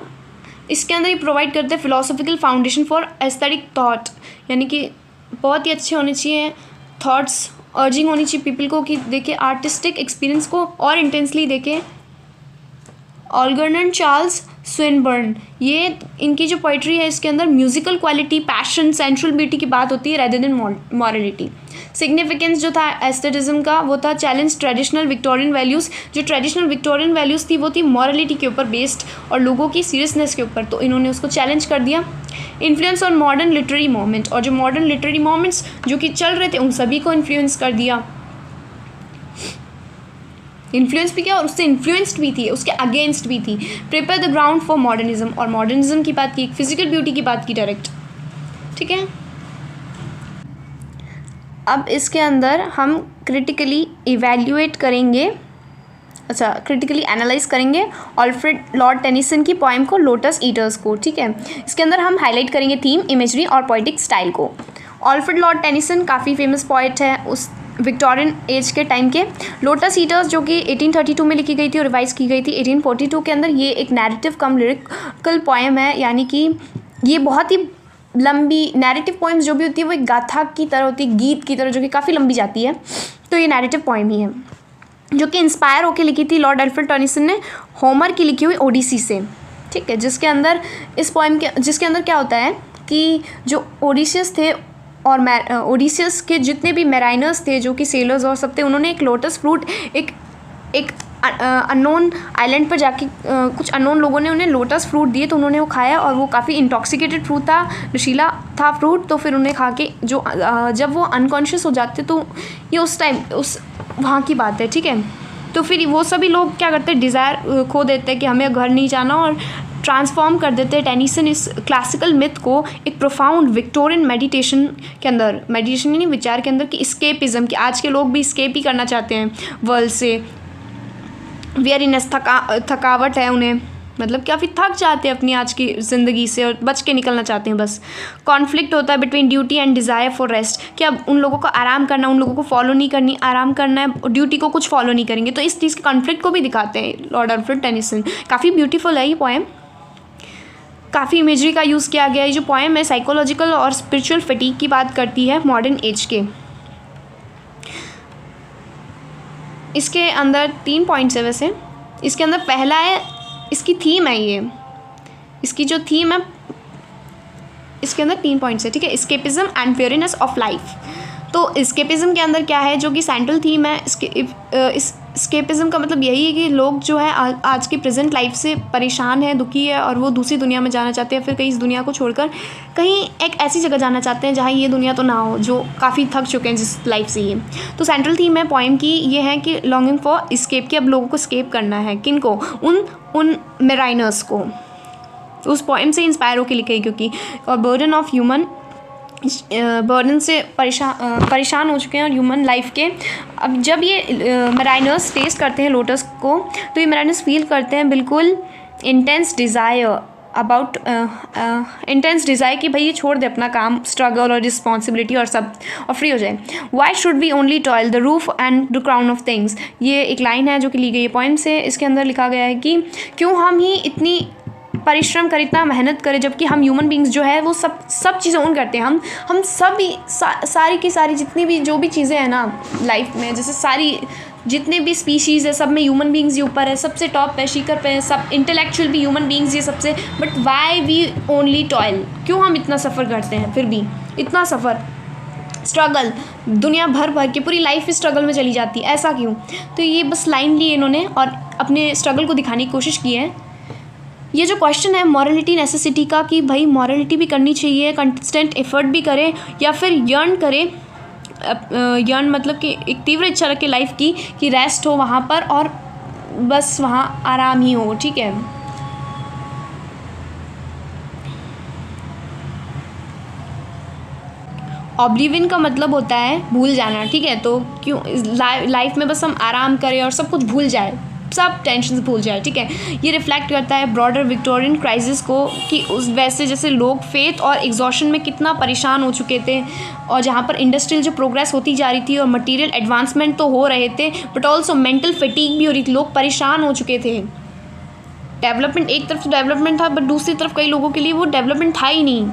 इसके अंदर ये प्रोवाइड करते हैं philosophical foundation for aesthetic thought, यानी कि बहुत ही अच्छे होने चाहिए थॉट्स, अर्जिंग होनी चाहिए पीपल को कि देखें आर्टिस्टिक एक्सपीरियंस को और इंटेंसली देखें। ऑल्गर्नन चार्ल्स स्विनबर्न, ये इनकी जो पोइट्री है इसके अंदर musical quality, passion, central beauty की बात होती है रेदर देन मॉरलिटी। सिग्निफिकेंस जो था एस्थेटिज्म का वो था चैलेंज ट्रेडिशनल विक्टोरियन वैल्यूज़। जो ट्रेडिशनल विक्टोरियन वैल्यूज़ थी वो थी मॉरलिटी के ऊपर बेस्ड और लोगों की सीरियसनेस के ऊपर, तो इन्होंने उसको चैलेंज कर दिया। Influence on modern literary moment, और जो मॉडर्न लिटरेरी मोमेंट्स जो कि चल रहे थे उन सभी को इन्फ्लुएंस कर दिया। इन्फ्लुएंस भी किया और उससे इन्फ्लुएंस्ड भी थी, उसके अगेंस्ट भी थी। Prepare the ground for modernism, और मॉडर्निज्म की बात की, फिजिकल ब्यूटी की बात की डायरेक्ट, ठीक है। अब इसके अंदर हम क्रिटिकली इवैल्यूएट करेंगे, अच्छा क्रिटिकली एनालाइज करेंगे ऑल्फ्रेड लॉर्ड टेनिसन की पोएम को लोटस ईटर्स को, ठीक है। इसके अंदर हम हाईलाइट करेंगे थीम, इमेजरी और पोइटिक स्टाइल को। ऑल्फ्रेड लॉर्ड टेनिसन काफ़ी फेमस पोइट है उस विक्टोरियन एज के टाइम के। लोटस ईटर्स जो कि 1832 में लिखी गई थी और रिवाइज की गई थी 1842 के अंदर, ये एक नैरेटिव कम लिरिकल पोएम है, यानी कि ये बहुत ही लंबी नैरेटिव पोएम्स जो भी होती है वो एक गाथा की तरह होती है, गीत की तरह, जो कि काफ़ी लंबी जाती है, तो ये नैरेटिव पोएम ही है जो कि इंस्पायर होकर लिखी थी लॉर्ड अल्फ्रेड टेनिसन ने होमर की लिखी हुई ओडिसी से, ठीक है। जिसके अंदर इस पोएम के जिसके अंदर क्या होता है कि जो ओडिसियस थे और ओडिसियस के जितने भी मैराइनर्स थे जो कि सेलर्स और सब थे, उन्होंने एक लोटस फ्रूट एक अननोन आइलैंड पर जाके कुछ अननोन लोगों ने उन्हें लोटस फ्रूट दिए, तो उन्होंने वो खाया और वो काफ़ी इंटॉक्सिकेटेड फ्रूट था, नशीला था फ्रूट। तो फिर उन्हें खा के जो जब वो अनकॉन्शियस हो जाते, तो ये उस टाइम उस वहाँ की बात है, ठीक है। तो फिर वो सभी लोग क्या करते हैं, डिज़ायर खो देते हैं कि हमें घर नहीं जाना, और ट्रांसफॉर्म कर देते हैं टेनिसन इस क्लासिकल मिथ को एक प्रोफाउंड विक्टोरियन मेडिटेशन के अंदर, मेडिटेशन यानी विचार के अंदर, कि स्केपिज्म, कि आज के लोग भी स्केप ही करना चाहते हैं वर्ल्ड से, वेयरनेस, थकावट है उन्हें, मतलब काफ़ी थक जाते हैं अपनी आज की ज़िंदगी से और बच के निकलना चाहते हैं बस। कॉन्फ्लिक्ट होता है between duty and desire for rest, कि अब उन लोगों को आराम करना, उन लोगों को फॉलो नहीं करनी, आराम करना है, ड्यूटी को कुछ फॉलो नहीं करेंगे। तो इस चीज़ के कॉन्फ्लिक्ट को भी दिखाते हैं लॉर्ड अल्फ्रेड टेनिसन। काफ़ी ब्यूटीफुल है ये पोएम, काफ़ी इमेजरी का यूज़ किया गया है। जो पोएम है साइकोलॉजिकल और स्पिरिचुअल फटीग की बात करती है मॉडर्न एज के। इसके अंदर 3 पॉइंट्स है वैसे। इसके अंदर पहला है, इसकी थीम है ये, इसकी जो थीम है इसके अंदर 3 पॉइंट्स है, ठीक है। Escapism and weariness of life. तो एस्केपिज्म के अंदर क्या है, जो कि सेंट्रल थीम है। एस्केपिज्म का मतलब यही है कि लोग जो है आज की प्रेजेंट लाइफ से परेशान है, दुखी है, और वो दूसरी दुनिया में जाना चाहते हैं, फिर कहीं इस दुनिया को छोड़कर कहीं एक ऐसी जगह जाना चाहते हैं जहाँ ये दुनिया तो ना हो, जो काफ़ी थक चुके हैं जिस लाइफ से ये। तो सेंट्रल थीम है पोएम की ये है कि लॉन्गिंग फॉर एस्केप, कि अब लोगों को एस्केप करना है। किन को? उन मेराइनर्स को। उस पोएम से इंस्पायर होकर लिखे, क्योंकि और बर्डन ऑफ ह्यूमन, बर्डन से परेशान हो चुके हैं और ह्यूमन लाइफ के। अब जब ये मेराइनर्स टेस्ट करते हैं लोटस को, तो ये मेराइनर्स फील करते हैं बिल्कुल intense desire about intense desire कि भाई ये छोड़ दे अपना काम, स्ट्रगल और रिस्पॉन्सिबिलिटी और सब, और फ्री हो जाए। Why should we only toil the roof and the crown of things. ये एक लाइन है जो कि ली गई है पॉइंट से। इसके अंदर लिखा गया है कि क्यों हम ही इतनी परिश्रम करें, इतना मेहनत करें, जबकि हम ह्यूमन बींग्स जो है वो सब चीज़ें ओन करते हैं। हम सब ही सारी की सारी जितनी भी जो भी चीज़ें हैं ना लाइफ में, जैसे सारी जितने भी स्पीशीज़ है सब में ह्यूमन बींग्स ही ऊपर है, सबसे टॉप पे, शिखर पे है, सब इंटेलेक्चुअल भी ह्यूमन बींग्स ये सबसे। But why we only toil, क्यों हम इतना सफ़र करते हैं, फिर भी इतना सफ़र, स्ट्रगल, दुनिया भर के पूरी लाइफ स्ट्रगल में चली जाती है, ऐसा क्यों? तो ये बस लाइन ली इन्होंने और अपने स्ट्रगल को दिखाने की कोशिश की है। ये जो क्वेश्चन है मॉरलिटी नेसेसिटी का, कि भाई मॉरलिटी भी करनी चाहिए, कंसिस्टेंट एफर्ट भी करें, या फिर यर्न करें, यर्न मतलब कि एक तीव्र इच्छा रखे लाइफ की कि रेस्ट हो वहाँ पर और बस वहाँ आराम ही हो, ठीक है। ऑब्लिवियन का मतलब होता है भूल जाना, ठीक है। तो क्यों लाइफ में बस हम आराम करें और सब कुछ भूल जाए, सब टेंशन भूल जाए, ठीक है। ये रिफ्लेक्ट करता है ब्रॉडर विक्टोरियन क्राइसिस को, कि उस वैसे जैसे लोग फेथ और एग्जॉशन में कितना परेशान हो चुके थे, और जहाँ पर इंडस्ट्रियल जो प्रोग्रेस होती जा रही थी और मटेरियल एडवांसमेंट तो हो रहे थे, बट ऑल्सो मेंटल फटीग भी हो रही थी, लोग परेशान हो चुके थे। डेवलपमेंट एक तरफ से डेवलपमेंट था, बट दूसरी तरफ कई लोगों के लिए वो डेवलपमेंट था ही नहीं।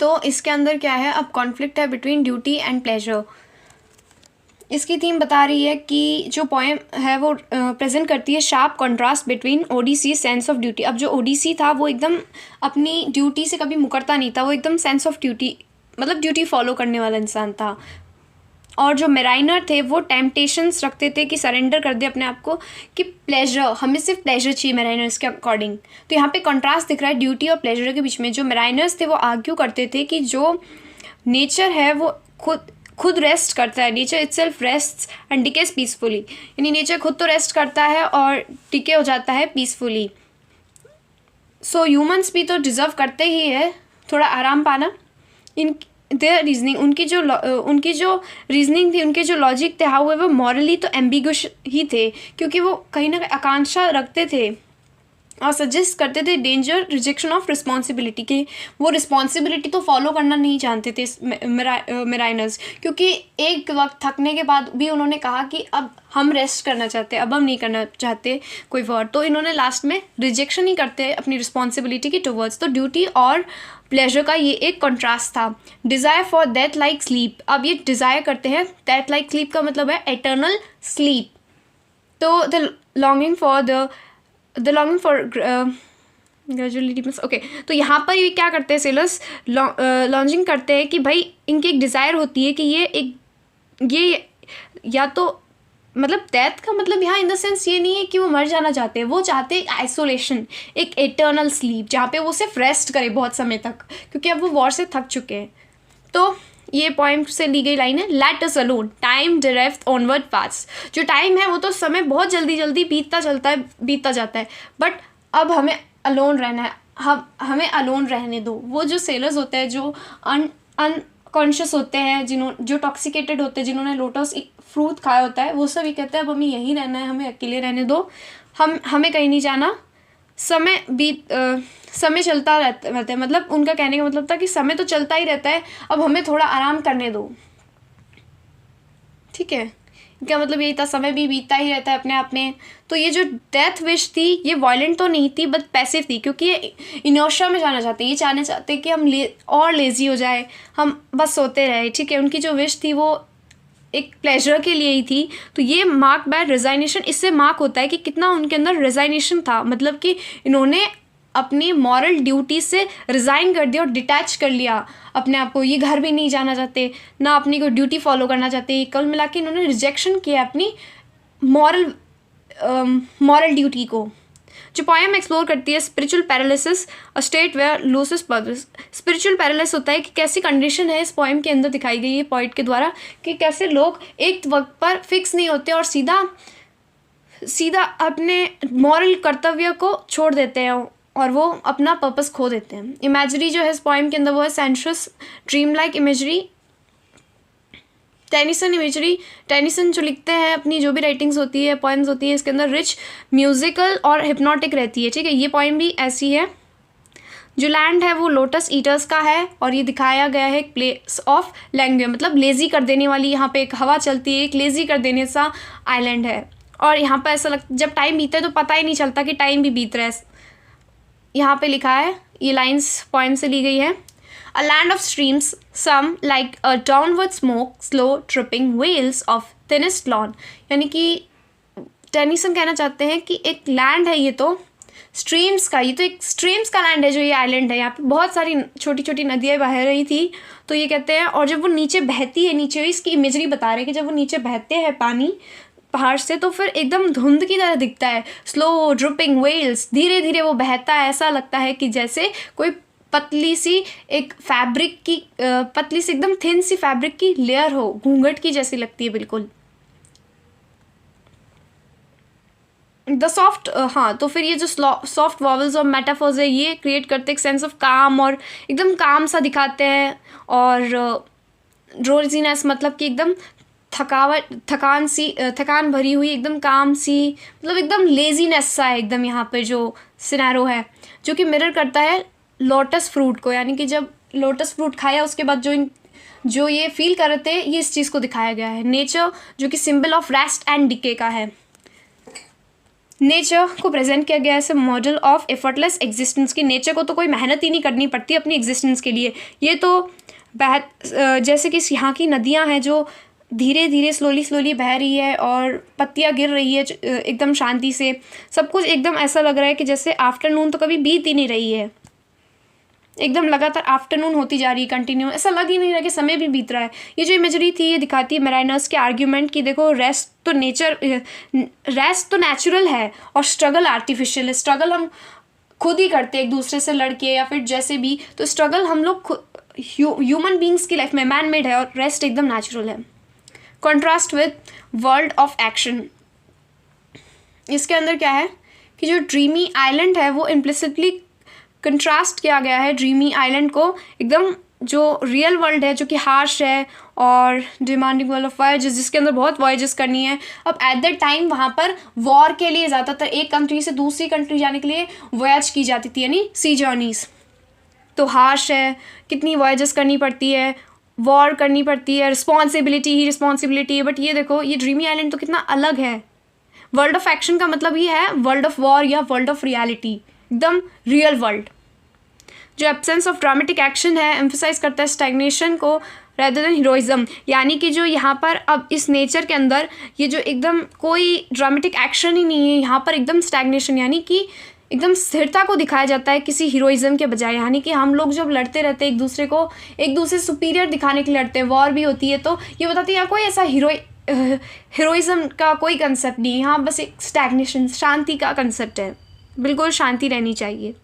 तो इसके अंदर क्या है, अब कॉन्फ्लिक्ट है बिटवीन ड्यूटी एंड प्लेजर। इसकी थीम बता रही है कि जो पोएम है वो प्रेजेंट करती है sharp contrast between Odyssey sense of duty. अब जो ओडिसी था वो एकदम अपनी ड्यूटी से कभी मुकरता नहीं था, वो एकदम सेंस ऑफ ड्यूटी मतलब ड्यूटी फॉलो करने वाला इंसान था। और जो मेराइनर थे वो टेम्पटेशंस रखते थे कि सरेंडर कर दे अपने आप को, कि प्लेजर, हमें सिर्फ प्लेजर चाहिए मेराइनर्स के अकॉर्डिंग। तो यहाँ पे कंट्रास्ट दिख रहा है ड्यूटी और प्लेजर के बीच में। जो मेराइनर्स थे वो आर्ग्यू करते थे कि जो नेचर है वो खुद रेस्ट करता है, nature itself rests and decays peacefully, यानी नेचर खुद तो रेस्ट करता है और डिके हो जाता है पीसफुली। सो ह्यूमंस भी तो डिज़र्व करते ही है थोड़ा आराम पाना। इन देयर रीजनिंग, उनकी जो रीजनिंग थी, उनके जो लॉजिक थे, हाउएवर मॉरली तो एम्बिगुअस ही थे, क्योंकि वो कहीं ना कहीं आकांक्षा रखते थे और सजेस्ट करते थे डेंजर रिजेक्शन ऑफ रिस्पॉन्सिबिलिटी, के वो रिस्पॉन्सिबिलिटी तो फॉलो करना नहीं जानते थे मेराइनर्स, क्योंकि एक वक्त थकने के बाद भी उन्होंने कहा कि अब हम रेस्ट करना चाहते हैं, अब हम नहीं करना चाहते कोई वर्क। तो इन्होंने लास्ट में रिजेक्शन ही करते अपनी रिस्पॉन्सिबिलिटी की टुवर्ड्स। तो ड्यूटी और प्लेजर का ये एक कंट्रास्ट था। Desire for that like sleep, अब ये डिज़ायर करते हैं, दैट लाइक स्लीप का मतलब है एटर्नल स्लीप। तो the longing for gradually okay. तो यहाँ पर ये क्या करते हैं सेलर्स, लॉन्चिंग करते हैं कि भाई इनकी एक डिज़ायर होती है कि ये या तो मतलब डेथ का मतलब यहाँ इन द सेंस ये नहीं है कि वो मर जाना चाहते हैं, वो चाहते हैं आइसोलेशन, एक एटर्नल स्लीप जहाँ पे वो सिर्फ रेस्ट करे बहुत समय तक, क्योंकि अब वो वॉर से थक चुके हैं। तो ये पॉइंट से ली गई लाइन है, let us alone time drives onward paths. जो टाइम है वो तो समय बहुत जल्दी बीतता जाता है, बट अब हमें अलोन रहना है, हमें अलोन रहने दो। वो जो सेलर्स होते हैं जो अनकॉन्शियस होते हैं, जो टॉक्सिकेटेड होते हैं, जिन्होंने लोटस फ्रूट खाया होता है, वो सब ये कहते हैं अब हमें यहीं रहना है, हमें अकेले रहने दो, हमें कहीं नहीं जाना, समय चलता रहता है। मतलब उनका कहने का मतलब था कि समय तो चलता ही रहता है, अब हमें थोड़ा आराम करने दो। ठीक है, इनका मतलब यही था, समय भी बीतता ही रहता है अपने आप में। तो ये जो डेथ विश थी ये वायलेंट तो नहीं थी बट पैसिव थी, क्योंकि ये इनर्शिया में जाना चाहते, ये चाहने चाहते कि हम और लेज़ी हो जाए, हम बस सोते रहे। ठीक है, उनकी जो विश थी वो एक प्लेजर के लिए ही थी। तो ये मार्क बाय रिजाइनेशन, इससे मार्क होता है कि कितना उनके अंदर रिजाइनेशन था, मतलब कि इन्होंने अपनी मॉरल ड्यूटी से रिज़ाइन कर दिया और डिटैच कर लिया अपने आप को। ये घर भी नहीं जाना चाहते, ना अपनी कोई ड्यूटी फॉलो करना चाहते। कल मिला के इन्होंने रिजेक्शन किया अपनी मॉरल ड्यूटी को। जो पोएम एक्सप्लोर करती है spiritual paralysis, a state where loses purpose. Spiritual paralysis होता है कि कैसी कंडीशन है इस पोएम के अंदर दिखाई गई है पोइट के द्वारा, कि कैसे लोग एक वक्त पर फिक्स नहीं होते और सीधा अपने मॉरल कर्तव्य को छोड़ देते हैं और वो अपना पर्पस खो देते हैं। इमेजरी जो है इस पोएम के अंदर वो है sensuous dream like imagery, Tennyson imagery. Tennyson जो लिखते हैं अपनी जो भी राइटिंग्स होती है, पोएम्स होती है, इसके अंदर रिच म्यूजिकल और हिप्नोटिक रहती है। ठीक है, ये पोएम भी ऐसी है। जो लैंड है वो लोटस ईटर्स का है और ये दिखाया गया है एक प्लेस ऑफ लैंग्वेज, मतलब लेज़ी कर देने वाली, यहाँ पे एक हवा चलती है, एक लेज़ी कर देने सा आइलैंड है। और यहाँ पर ऐसा लगता जब टाइम बीता है तो पता ही नहीं चलता कि टाइम भी बीत रहा है। यहाँ पे लिखा है, ये लाइंस पोएम से ली गई है। A land of streams, some like a downward smoke, slow tripping whales of thinnest lawn। यानी कि टेनिसन कहना चाहते हैं कि एक लैंड है ये तो स्ट्रीम्स का, ये तो एक स्ट्रीम्स का लैंड है जो ये आइलैंड है। यहाँ पे बहुत सारी छोटी छोटी नदियाँ बह रही थी, तो ये कहते हैं, और जब वो नीचे बहती है, नीचे इसकी इमेजरी बता रहे हैं कि जब वो नीचे बहते हैं पानी पहाड़ से तो फिर एकदम धुंध की तरह दिखता है। स्लो ड्रिपिंग वेल्स, धीरे धीरे वो बहता है, ऐसा लगता है कि जैसे कोई पतली सी एक फैब्रिक की पतली सी एकदम थिन सी फैब्रिक की लेयर हो, घूंघट की जैसी लगती है बिल्कुल। द सॉफ्ट, हाँ, तो फिर ये जो सॉफ्ट वॉवल्स और मेटाफर्स है ये क्रिएट करते एक सेंस ऑफ काम, और एकदम काम सा दिखाते हैं। और ड्रोजीनेस मतलब कि एकदम थकान भरी हुई, एकदम काम सी, मतलब एकदम लेजीनेस सा है एकदम यहाँ पे जो सिनेरो है, जो कि मिरर करता है लोटस फ्रूट को। यानी कि जब लोटस फ्रूट खाया उसके बाद जो ये फील कर रहे थे, ये इस चीज़ को दिखाया गया है। नेचर जो कि symbol of rest and decay का है, नेचर को प्रेजेंट किया गया है as model of effortless existence की। नेचर को तो कोई मेहनत ही नहीं करनी पड़ती अपनी एग्जिस्टेंस के लिए। ये तो जैसे कि यहाँ की नदियाँ हैं जो धीरे धीरे स्लोली बह रही है और पत्तियाँ गिर रही है एकदम शांति से, सब कुछ एकदम ऐसा लग रहा है कि जैसे आफ्टरनून तो कभी बीत ही नहीं रही है, एकदम लगातार आफ्टरनून होती जा रही है कंटिन्यू, ऐसा लग ही नहीं रहा कि समय भी बीत रहा है। ये जो इमेजरी थी ये दिखाती है मैराइनर्स के आर्ग्यूमेंट कि देखो रेस्ट तो नेचुरल है और स्ट्रगल आर्टिफिशियल है। स्ट्रगल हम खुद ही करते हैं एक दूसरे से लड़के या फिर जैसे भी, तो स्ट्रगल हम लोग ह्यूमन बींग्स की लाइफ में मैन मेड है और रेस्ट एकदम नेचुरल है। Contrast with world of action, इसके अंदर क्या है कि जो ड्रीमी आइलैंड है वो इम्प्लिसिटली कंट्रास्ट किया गया है ड्रीमी आइलैंड को एकदम जो रियल वर्ल्ड है जो कि हार्श है और डिमांडिंग वर्ल्ड ऑफ वॉयजेस, जिसके अंदर बहुत वॉयजेस करनी है। अब एट दैट टाइम वहाँ पर वॉर के लिए ज़्यादातर एक कंट्री से दूसरी कंट्री जाने के लिए वॉयज की जाती थी, यानी सी जर्नीज। तो हार्श है, कितनी वॉयजेस करनी पड़ती है, वॉर करनी पड़ती है, रिस्पॉन्सिबिलिटी है। बट ये देखो ये ड्रीमी आइलैंड तो कितना अलग है। वर्ल्ड ऑफ एक्शन का मतलब ये है वर्ल्ड ऑफ वॉर या वर्ल्ड ऑफ रियलिटी, एकदम रियल वर्ल्ड। जो एब्सेंस ऑफ ड्रामेटिक एक्शन है एम्फसाइज करता है स्टैग्नेशन को रेदर देन हीरोइज्म, यानी कि जो यहाँ पर अब इस नेचर के अंदर ये जो एकदम कोई ड्रामेटिक एक्शन ही नहीं है, यहाँ पर एकदम स्टैग्नेशन यानी कि एकदम स्थिरता को दिखाया जाता है किसी हीरोइज्म के बजाय। यानी कि हम लोग जब लड़ते रहते हैं एक दूसरे सुपीरियर दिखाने के लिए लड़ते हैं, वॉर भी होती है तो ये बताते हैं यहाँ कोई ऐसा हीरोइज्म का कोई कंसेप्ट नहीं, यहाँ बस एक स्टैग्नेशन शांति का कंसेप्ट है, बिल्कुल शांति रहनी चाहिए।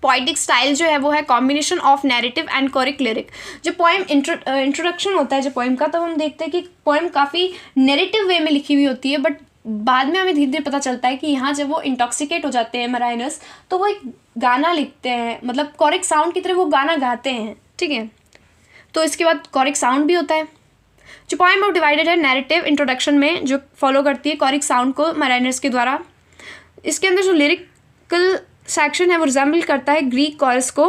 पोइटिक स्टाइल जो है वो है combination of narrative and choric lyric. जो पोएम इंट्रोडक्शन होता है जो पोएम का, तब हम देखते हैं कि पोएम काफ़ी नैरेटिव वे में लिखी हुई होती है, बट बाद में हमें धीरे धीरे पता चलता है कि यहाँ जब वो इंटॉक्सिकेट हो जाते हैं मैराइनर्स तो वो एक गाना लिखते हैं, मतलब कोरिक साउंड की तरह वो गाना गाते हैं। ठीक है, तो इसके बाद कोरिक साउंड भी होता है। जो पोएम है डिवाइडेड है नैरेटिव इंट्रोडक्शन में, जो फॉलो करती है कोरिक साउंड को मैराइनर्स के द्वारा। इसके अंदर जो लिरिकल सेक्शन है वो रिजेंबल करता है ग्रीक कॉरस को।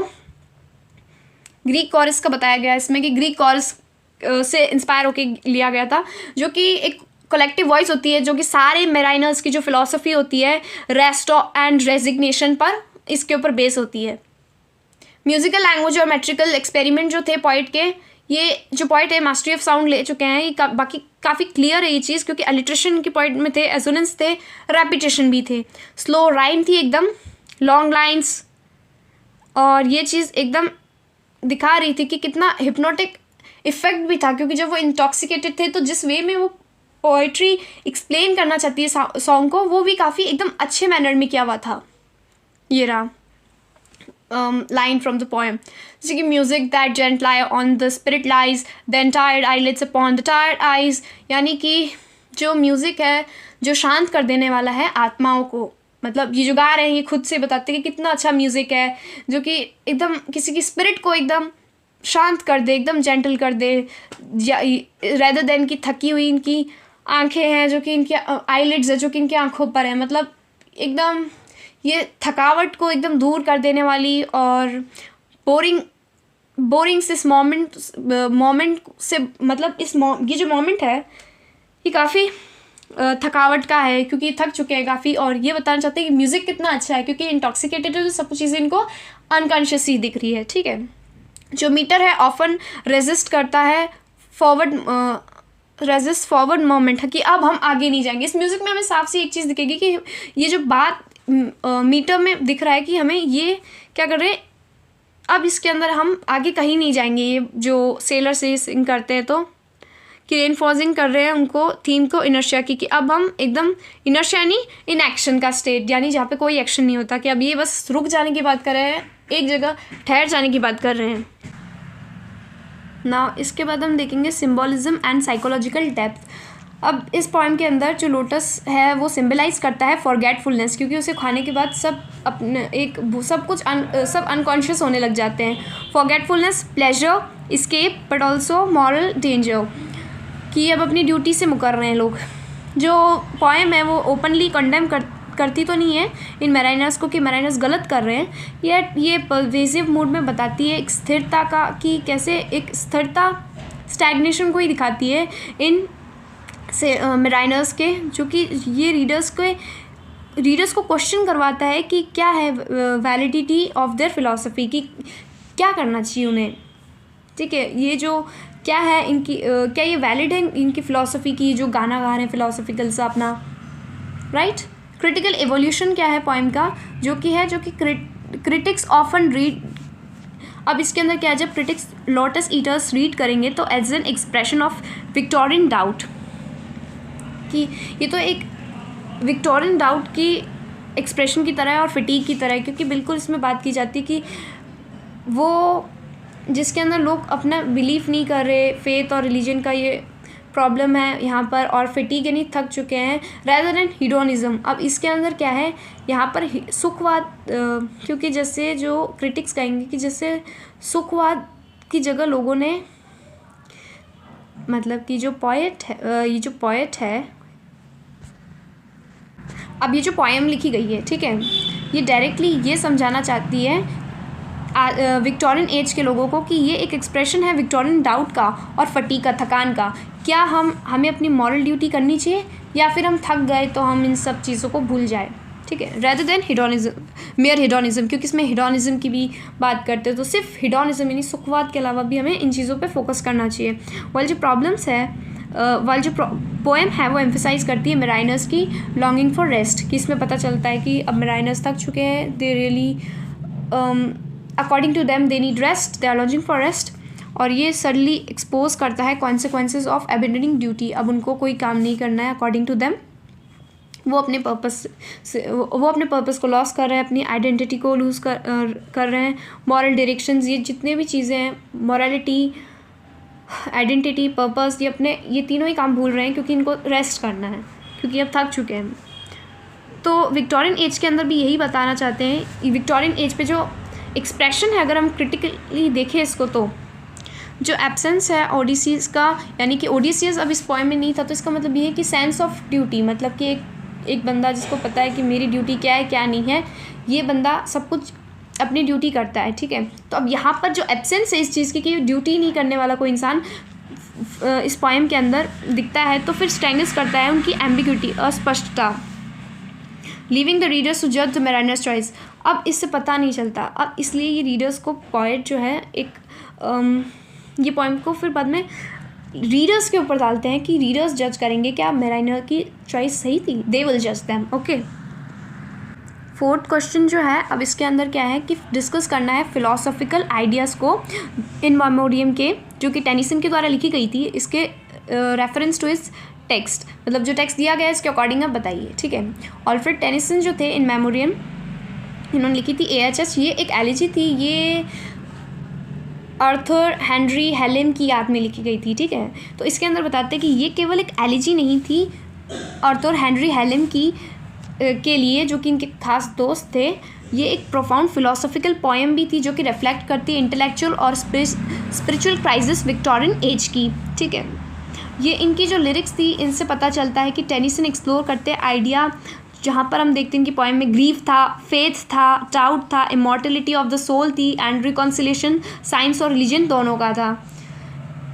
ग्रीक कॉरस का बताया गया है इसमें कि ग्रीक कॉरस से इंस्पायर होके लिया गया था, जो कि एक कलेक्टिव वॉइस होती है, जो कि सारे मैराइनर्स की जो फिलॉसफी होती है रेस्ट एंड रेजिग्नेशन पर, इसके ऊपर बेस होती है। म्यूजिकल लैंग्वेज और मेट्रिकल एक्सपेरिमेंट जो थे पॉइट के, ये जो पॉइट है मास्टरी ऑफ साउंड ले चुके हैं। ये बाकी काफ़ी क्लियर है ये चीज़, क्योंकि अलिट्रेशन के पॉइंट में थे, एसोनेंस थे, रेपिटेशन भी थे, स्लो राइम थी, एकदम लॉन्ग लाइन्स, और ये चीज़ एकदम दिखा रही थी कि कितना हिप्नोटिक इफेक्ट भी था, क्योंकि जब वो इंटॉक्सिकेटेड थे तो जिस वे में वो पोइट्री एक्सप्लेन करना चाहती है सॉन्ग को, वो भी काफ़ी एकदम अच्छे मैनर में किया हुआ था। ये रहा line from the poem, जैसे कि music that gent lie on the spirit lies, then tired eyelids upon the tired eyes, यानी कि जो म्यूज़िक है जो शांत कर देने वाला है आत्माओं को। मतलब ये जो गा रहे हैं ये खुद से बताते हैं कि कितना अच्छा म्यूज़िक है, जो कि एकदम किसी की स्पिरिट को एकदम शांत कर दे, एकदम जेंटल कर दे, रेदर देन की थकी हुई इनकी आंखें हैं, जो कि इनकी आईलिड्स है जो कि इनकी आंखों पर है, मतलब एकदम ये थकावट को एकदम दूर कर देने वाली, और बोरिंग से इस मोमेंट से, मतलब ये जो मोमेंट है ये काफ़ी थकावट का है, क्योंकि थक चुके हैं काफ़ी, और ये बताना चाहते हैं कि म्यूज़िक कितना अच्छा है, क्योंकि इंटॉक्सिकेटेड है तो सब चीज़ें इनको अनकॉन्शियस ही दिख रही है। ठीक है, जो मीटर है ऑफन रेजिस्ट करता है फॉरवर्ड मोमेंट है, कि अब हम आगे नहीं जाएंगे। इस म्यूज़िक में हमें साफ सी एक चीज़ दिखेगी कि ये जो बात मीटर में दिख रहा है कि हमें ये क्या कर रहे हैं, अब इसके अंदर हम आगे कहीं नहीं जाएंगे। ये जो सेलर से सिंग करते हैं तो कि रेनफॉर्सिंग कर रहे हैं उनको थीम को इनर्शिया की, कि अब हम एकदम इनर्शिया यानी इन एक्शन का स्टेट, यानी जहाँ पे कोई एक्शन नहीं होता, कि अब ये बस रुक जाने की बात कर रहे हैं, एक जगह ठहर जाने की बात कर रहे हैं ना। इसके बाद हम देखेंगे सिम्बॉलिज्म एंड साइकोलॉजिकल डेप्थ। अब इस पोएम के अंदर जो लोटस है वो सिम्बलाइज करता है फॉरगेटफुलनेस, क्योंकि उसे खाने के बाद सब अनकॉन्शियस होने लग जाते हैं। Forgetfulness, pleasure, escape, but also moral danger, कि अब अपनी ड्यूटी से मुकर रहे हैं लोग। जो पोएम है वो ओपनली कंडेम करती तो नहीं है इन मैराइनर्स को कि मैराइनर्स गलत कर रहे हैं, ये परवेसिव मूड में बताती है एक स्थिरता का, कि कैसे एक स्थिरता स्टैग्नेशन को ही दिखाती है इन से मैराइनर्स के, जो कि ये रीडर्स को क्वेश्चन करवाता है कि क्या है वैलिडिटी ऑफ देयर फिलॉसफी, कि क्या करना चाहिए उन्हें। ठीक है, ये जो क्या है इनकी क्या ये वैलिड है इनकी फ़िलॉसफी की, जो गाना गा रहे हैं फ़िलॉसफिकल सा अपना, राइट। क्रिटिकल एवोल्यूशन क्या है पोएम का, जो कि क्रिटिक्स ऑफन रीड। अब इसके अंदर क्या है, जब क्रिटिक्स लोटस ईटर्स रीड करेंगे तो as an expression of Victorian doubt, कि ये तो एक विक्टोरियन डाउट की एक्सप्रेशन की तरह है और फिटीक की तरह है, क्योंकि बिल्कुल इसमें बात की जाती है कि वो जिसके अंदर लोग अपना बिलीफ नहीं कर रहे, फेथ और रिलीजन का ये प्रॉब्लम है यहाँ पर, और फिटीक यानी थक चुके हैं, रैदर देन हिडोनिज्म। अब इसके अंदर क्या है यहाँ पर सुखवाद, क्योंकि जैसे जो क्रिटिक्स कहेंगे कि जैसे सुखवाद की जगह लोगों ने, मतलब कि जो पोएट है अब ये जो पोएम लिखी गई है, ठीक है, ये डायरेक्टली ये समझाना चाहती है विक्टोरियन एज के लोगों को कि ये एक एक्सप्रेशन है विक्टोरियन डाउट का और फटीग का, थकान का। क्या हमें अपनी मॉरल ड्यूटी करनी चाहिए, या फिर हम थक गए तो हम इन सब चीज़ों को भूल जाए, ठीक है, रेदर देन मेयर हिडोनिज्म, क्योंकि इसमें हिडोनिज्म की भी बात करते हैं, तो सिर्फ हिडोनिज्म यानी सुखवाद के अलावा भी हमें इन चीज़ों पे फोकस करना चाहिए। वाइल जो प्रॉब्लम्स है, वाइल जो पोएम है वो एम्फेसाइज करती है मैराइनर्स की लॉन्गिंग फॉर रेस्ट, कि इसमें पता चलता है कि अब मैराइनर्स थक चुके हैं, they really according to them they need rest, they are longing for rest, और ये सडनली एक्सपोज करता है कॉन्सिक्वेंसेज ऑफ अबैंडनिंग ड्यूटी। अब उनको कोई काम नहीं करना है अकॉर्डिंग टू देम, वो अपने पर्पस को लॉस कर रहे हैं, अपनी आइडेंटिटी को लूज़ कर रहे हैं, मॉरल डायरेक्शंस, ये जितने भी चीज़ें हैं, मॉरलिटी, आइडेंटिटी, पर्पस, ये तीनों ही काम भूल रहे हैं, क्योंकि इनको रेस्ट करना है, क्योंकि अब थक चुके हैं। तो विक्टोरियन एज के अंदर भी यही बताना चाहते हैं। विक्टोरियन एज पे जो एक्सप्रेशन है, अगर हम क्रिटिकली देखें इसको, तो जो एब्सेंस है ओडिसीज का, यानी कि ओडिसीज अब इस पोएम में नहीं था, तो इसका मतलब ये है कि सेंस ऑफ ड्यूटी, मतलब कि एक बंदा जिसको पता है कि मेरी ड्यूटी क्या है क्या नहीं है, ये बंदा सब कुछ अपनी ड्यूटी करता है, ठीक है। तो अब यहाँ पर जो एब्सेंस है इस चीज़ की कि ड्यूटी नहीं करने वाला कोई इंसान इस पोएम के अंदर दिखता है, तो फिर स्ट्रेंग्थ करता है उनकी एम्बिग्यूटी, अस्पष्टता, लीविंग द रीडर्स टू जज द मैरिनर्स चॉइस। अब इससे पता नहीं चलता, अब इसलिए ये रीडर्स को पोएट जो है ये पोएम को फिर बाद में रीडर्स के ऊपर डालते हैं कि रीडर्स जज करेंगे क्या मैरिनर की चॉइस सही थी, दे विल जज दैम, ओके। फोर्थ क्वेश्चन जो है अब इसके अंदर क्या है कि डिस्कस करना है फिलोसॉफिकल आइडियाज़ को इन मेमोरियम के, जो कि टेनिसन के द्वारा लिखी गई थी, इसके रेफरेंस टू इस टेक्स्ट, मतलब जो टेक्स्ट दिया गया है इसके अकॉर्डिंग आप बताइए, ठीक है। ऑल्फ्रेड टेनिसन जो थे इन मेमोरियम इन्होंने लिखी थी AHH, ये एक एलिजी थी, ये आर्थर हेनरी हेलेन की याद में लिखी गई थी, ठीक है। तो इसके अंदर बताते हैं कि ये केवल एक एलिजी नहीं थी आर्थर हेनरी हेलेन की के लिए, जो कि इनके खास दोस्त थे, ये एक प्रोफाउंड फिलोसॉफिकल पोएम भी थी जो कि रिफ्लेक्ट करती है इंटेलेक्चुअल और स्पिरिचुअल क्राइसिस विक्टोरियन एज की, ठीक है। ये इनकी जो लिरिक्स थी इनसे पता चलता है कि टेनिसन एक्सप्लोर करते आइडिया, जहाँ पर हम देखते हैं कि पोएम में ग्रीफ था, फेथ था, डाउट था, इमॉर्टलिटी ऑफ द सोल थी, एंड रिकॉन्सिलेशन साइंस और रिलीजन दोनों का था।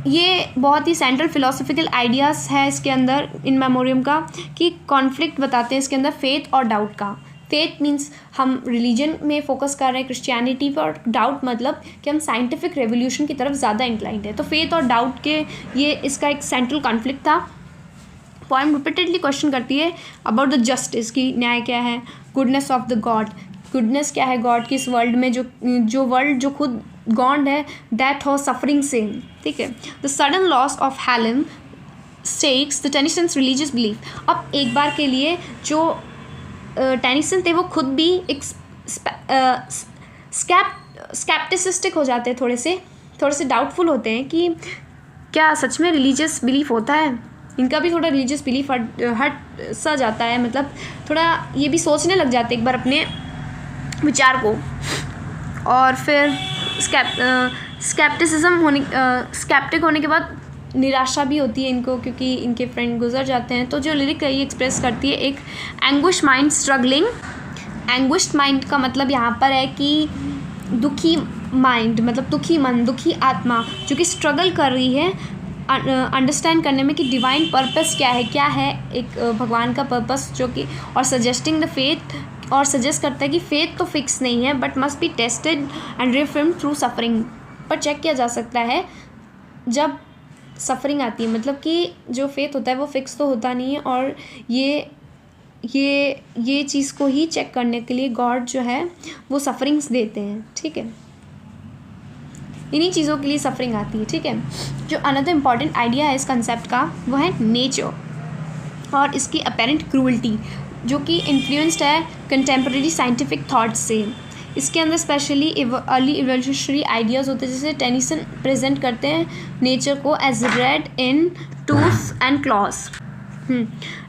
ये बहुत ही सेंट्रल फिलोसॉफिकल आइडियाज़ है इसके अंदर इन मेमोरियम का, कि कॉन्फ्लिक्ट बताते हैं इसके अंदर फेथ और डाउट का। फेथ मीन्स हम रिलीजन में फोकस कर रहे हैं क्रिश्चियनिटी पर, और डाउट मतलब कि हम साइंटिफिक रेवोल्यूशन की तरफ ज़्यादा इंक्लाइंड है। तो फेथ और डाउट के ये इसका एक सेंट्रल कॉन्फ्लिक्ट था। पोएम रिपीटेडली क्वेश्चन करती है अबाउट द जस्टिस, की न्याय क्या है, goodness of the God, goodness क्या है गॉड की इस वर्ल्ड में, जो वर्ल्ड जो खुद गॉड है, डेथ और सफरिंग से, ठीक है। The sudden loss of Helen stakes the Tennyson's religious belief. अब एक बार के लिए जो टेनिसन थे वो खुद भी एक स्केप्टिसिस्टिक हो जाते हैं, थोड़े से डाउटफुल होते हैं कि क्या सच में रिलीजियस बिलीफ होता है। इनका भी थोड़ा रिलीजियस बिलीफ हट सा जाता है, मतलब थोड़ा ये भी सोचने लग जाते एक बार अपने विचार को, और फिर स्केप्टिक होने के बाद निराशा भी होती है इनको, क्योंकि इनके फ्रेंड गुजर जाते हैं। तो जो लिरिक है ये एक्सप्रेस करती है एक anguish mind struggling. Anguished mind का मतलब यहाँ पर है कि दुखी माइंड, मतलब दुखी मन, दुखी आत्मा, जो कि स्ट्रगल कर रही है अंडरस्टैंड करने में कि डिवाइन पर्पस क्या है एक भगवान का पर्पस, जो कि और सजेस्टिंग द फेथ, और सजेस्ट करता है कि फेथ तो फिक्स नहीं है but must be tested and reformed through suffering, पर चेक किया जा सकता है जब सफरिंग आती है। मतलब कि जो फेथ होता है वो फिक्स तो होता नहीं है, और ये चीज़ को ही चेक करने के लिए गॉड जो है वो सफरिंग्स देते हैं, ठीक है। इन्हीं चीज़ों के लिए सफरिंग आती है, ठीक है। जो अनदर इम्पॉर्टेंट आइडिया है इस कंसेप्ट का वो है नेचर और इसकी अपेरेंट क्रूअल्टी, जो कि इन्फ्लुएंस्ड है कंटेम्प्रेरी साइंटिफिक थॉट्स से। इसके अंदर स्पेशली अर्ली इवोल्यूशनरी आइडियाज़ होते हैं, जैसे टेनिसन प्रेजेंट करते हैं नेचर को as red in tooth and claws,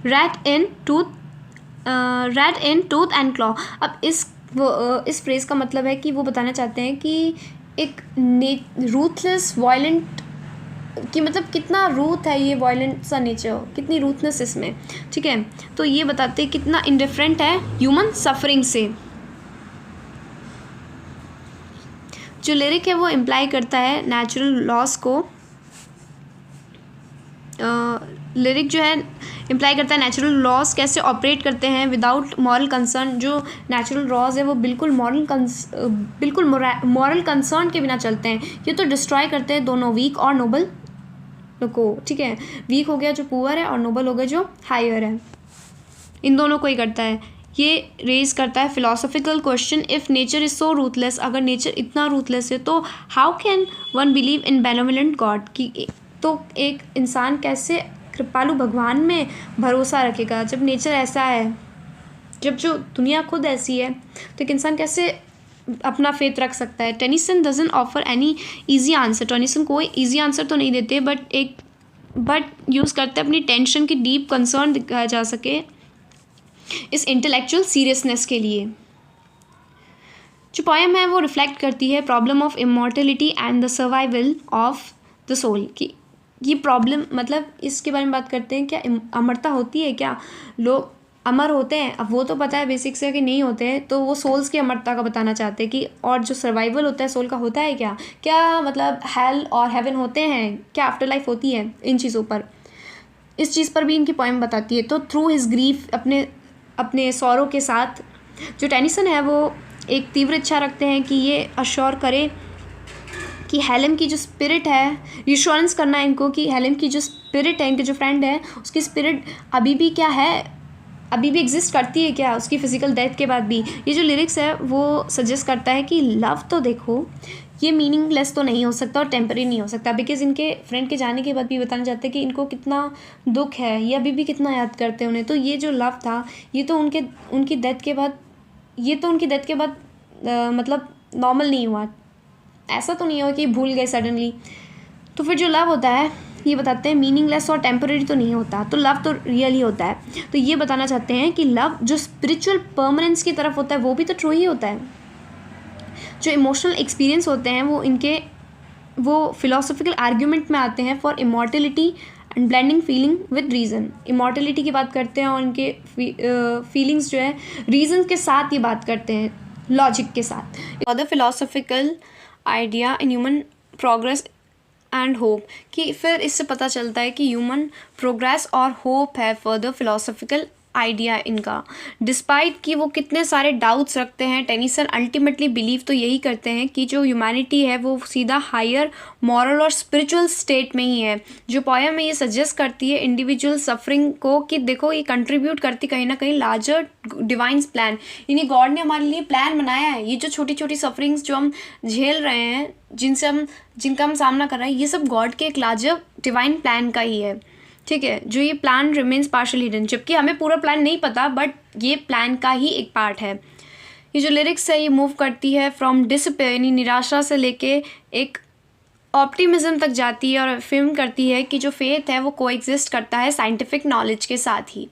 red in tooth and claw. अब इस फ्रेज़ का मतलब है कि वो बताना चाहते हैं कि एक रूथलेस वायलेंट, कि मतलब कितना रूथ है ये वायलेंट सा नेचर, कितनी रूथनेस इसमें, ठीक है। तो ये बताते हैं कितना इंडिफरेंट है ह्यूमन सफरिंग से। जो लिरिक है वो इम्प्लाई करता है नेचुरल लॉस को, लिरिक जो है इम्प्लाई करता है नेचुरल लॉज कैसे ऑपरेट करते हैं विदाउट मॉरल कंसर्न। जो नेचुरल लॉज है वो बिल्कुल मॉरल कंसर्न के बिना चलते हैं। ये तो डिस्ट्रॉय करते हैं दोनों, वीक और नोबल को, ठीक है। वीक हो गया जो पुअर है और नोबल हो गया जो हायर है, इन दोनों को ही करता है। ये रेज करता है philosophical question, if nature is so ruthless, अगर नेचर इतना रूथलेस है तो how can one believe in benevolent God, कि तो एक इंसान कैसे कृपालु भगवान में भरोसा रखेगा जब नेचर ऐसा है, जब जो दुनिया खुद ऐसी है, तो एक इंसान कैसे अपना फेथ रख सकता है। Tennyson doesn't offer any easy answer, Tennyson कोई इजी आंसर तो नहीं देते, बट यूज़ करते अपनी टेंशन की डीप कंसर्न दिखाया जा सके इस इंटेलेक्चुअल सीरियसनेस के लिए। जो पोएम है वो रिफ्लेक्ट करती है problem of immortality and the survival of the soul की ये प्रॉब्लम, मतलब इसके बारे में बात करते हैं, क्या अमरता होती है, क्या लोग अमर होते हैं? अब वो तो पता है बेसिक से कि नहीं होते हैं, तो वो सोल्स की अमरता का बताना चाहते हैं कि और जो सर्वाइवल होता है सोल का होता है क्या, क्या मतलब हेल और हेवन होते हैं, क्या आफ्टर लाइफ होती है, इन चीज़ों पर, इस चीज़ पर भी इनकी पोएम बताती है। तो थ्रू हिज ग्रीफ, अपने अपने सौरों के साथ, जो टेनिसन है वो एक तीव्र इच्छा रखते हैं कि ये अश्योर करे कि हेलेन की जो स्पिरिट है, रिश्योरेंस करना है इनको कि हेलेन की जो स्पिरिट है, इनके जो फ्रेंड है, उसकी स्पिरिट अभी भी क्या है, अभी भी एग्जिस्ट करती है क्या उसकी फिजिकल डेथ के बाद भी। ये जो लिरिक्स है वो सजेस्ट करता है कि लव तो देखो ये मीनिंगलेस तो नहीं हो सकता और टेम्परेरी नहीं हो सकता, बिकॉज इनके फ्रेंड के जाने के बाद भी बताना चाहते हैं कि इनको कितना दुख है, ये अभी भी कितना याद करते हैं उन्हें। तो ये जो लव था ये तो उनकी डेथ के बाद, मतलब नॉर्मल नहीं हुआ, ऐसा तो नहीं हुआ कि भूल गए सडनली। तो फिर जो लव होता है ये बताते हैं मीनिंगलेस और टेम्परेरी तो नहीं होता, तो लव तो रियली होता है। तो ये बताना चाहते हैं कि लव जो स्पिरिचुअल परमानेंस की तरफ होता है वो भी तो ट्रू ही होता है। जो इमोशनल एक्सपीरियंस होते हैं वो फिलोसॉफिकल आर्ग्यूमेंट में आते हैं for immortality and blending feeling with reason. Immortality की बात करते हैं और इनके फीलिंग्स जो है रीज़न के साथ ये बात करते हैं, लॉजिक के साथ। For the philosophical idea in human progress and hope, कि फिर इससे पता चलता है कि ह्यूमन प्रोग्रेस और होप है फर्दर फिलोसॉफिकल आइडिया इनका। डिस्पाइट कि वो कितने सारे डाउट्स रखते हैं, टेनिसन अल्टीमेटली बिलीव तो यही करते हैं कि जो ह्यूमैनिटी है वो सीधा हायर मॉरल और स्पिरिचुअल स्टेट में ही है। जो पोएम में ये सजेस्ट करती है इंडिविजुअल सफरिंग को कि देखो ये कंट्रीब्यूट करती कहीं ना कहीं लार्जर डिवाइन प्लान, यानी गॉड ने हमारे लिए प्लान बनाया है। ये जो छोटी छोटी सफरिंग्स जो हम झेल रहे हैं, जिनका हम सामना कर रहे हैं, ये सब गॉड के एक लार्जर डिवाइन प्लान का ही है, ठीक है। जो ये प्लान रिमेन्स पार्शियल हिडन, जबकि हमें पूरा प्लान नहीं पता, बट ये प्लान का ही एक पार्ट है। ये जो लिरिक्स है ये मूव करती है फ्रॉम डिसपेयर, यानी निराशा से लेके एक ऑप्टिमिज्म तक जाती है और अफर्म करती है कि जो फेथ है वो कोएग्जिस्ट करता है साइंटिफिक नॉलेज के साथ ही।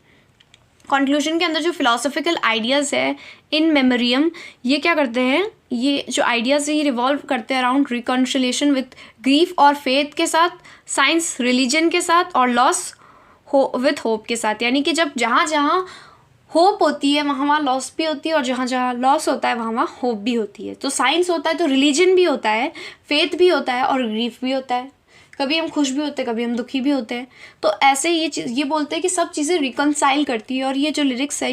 कंक्लूजन के अंदर जो फिलोसॉफिकल आइडियाज़ है इन मेमोरियम, ये क्या करते हैं, ये जो आइडियाज़ है ये रिवॉल्व करते हैं अराउंड रिकॉन्सिलिएशन विथ ग्रीफ और फेथ के साथ, साइंस रिलीजन के साथ, और लॉस विथ होप के साथ। यानी कि जब जहाँ जहाँ होप होती है वहाँ वहाँ लॉस भी होती है, और जहाँ जहाँ लॉस होता है वहाँ वहाँ होप भी होती है। तो साइंस होता है तो रिलीजन भी होता है, फेथ भी होता है और ग्रीफ भी होता है। कभी हम खुश भी होते हैं, कभी हम दुखी भी होते हैं। तो ऐसे ये बोलते हैं कि सब चीज़ें रिकंसाइल करती है। और ये जो लिरिक्स है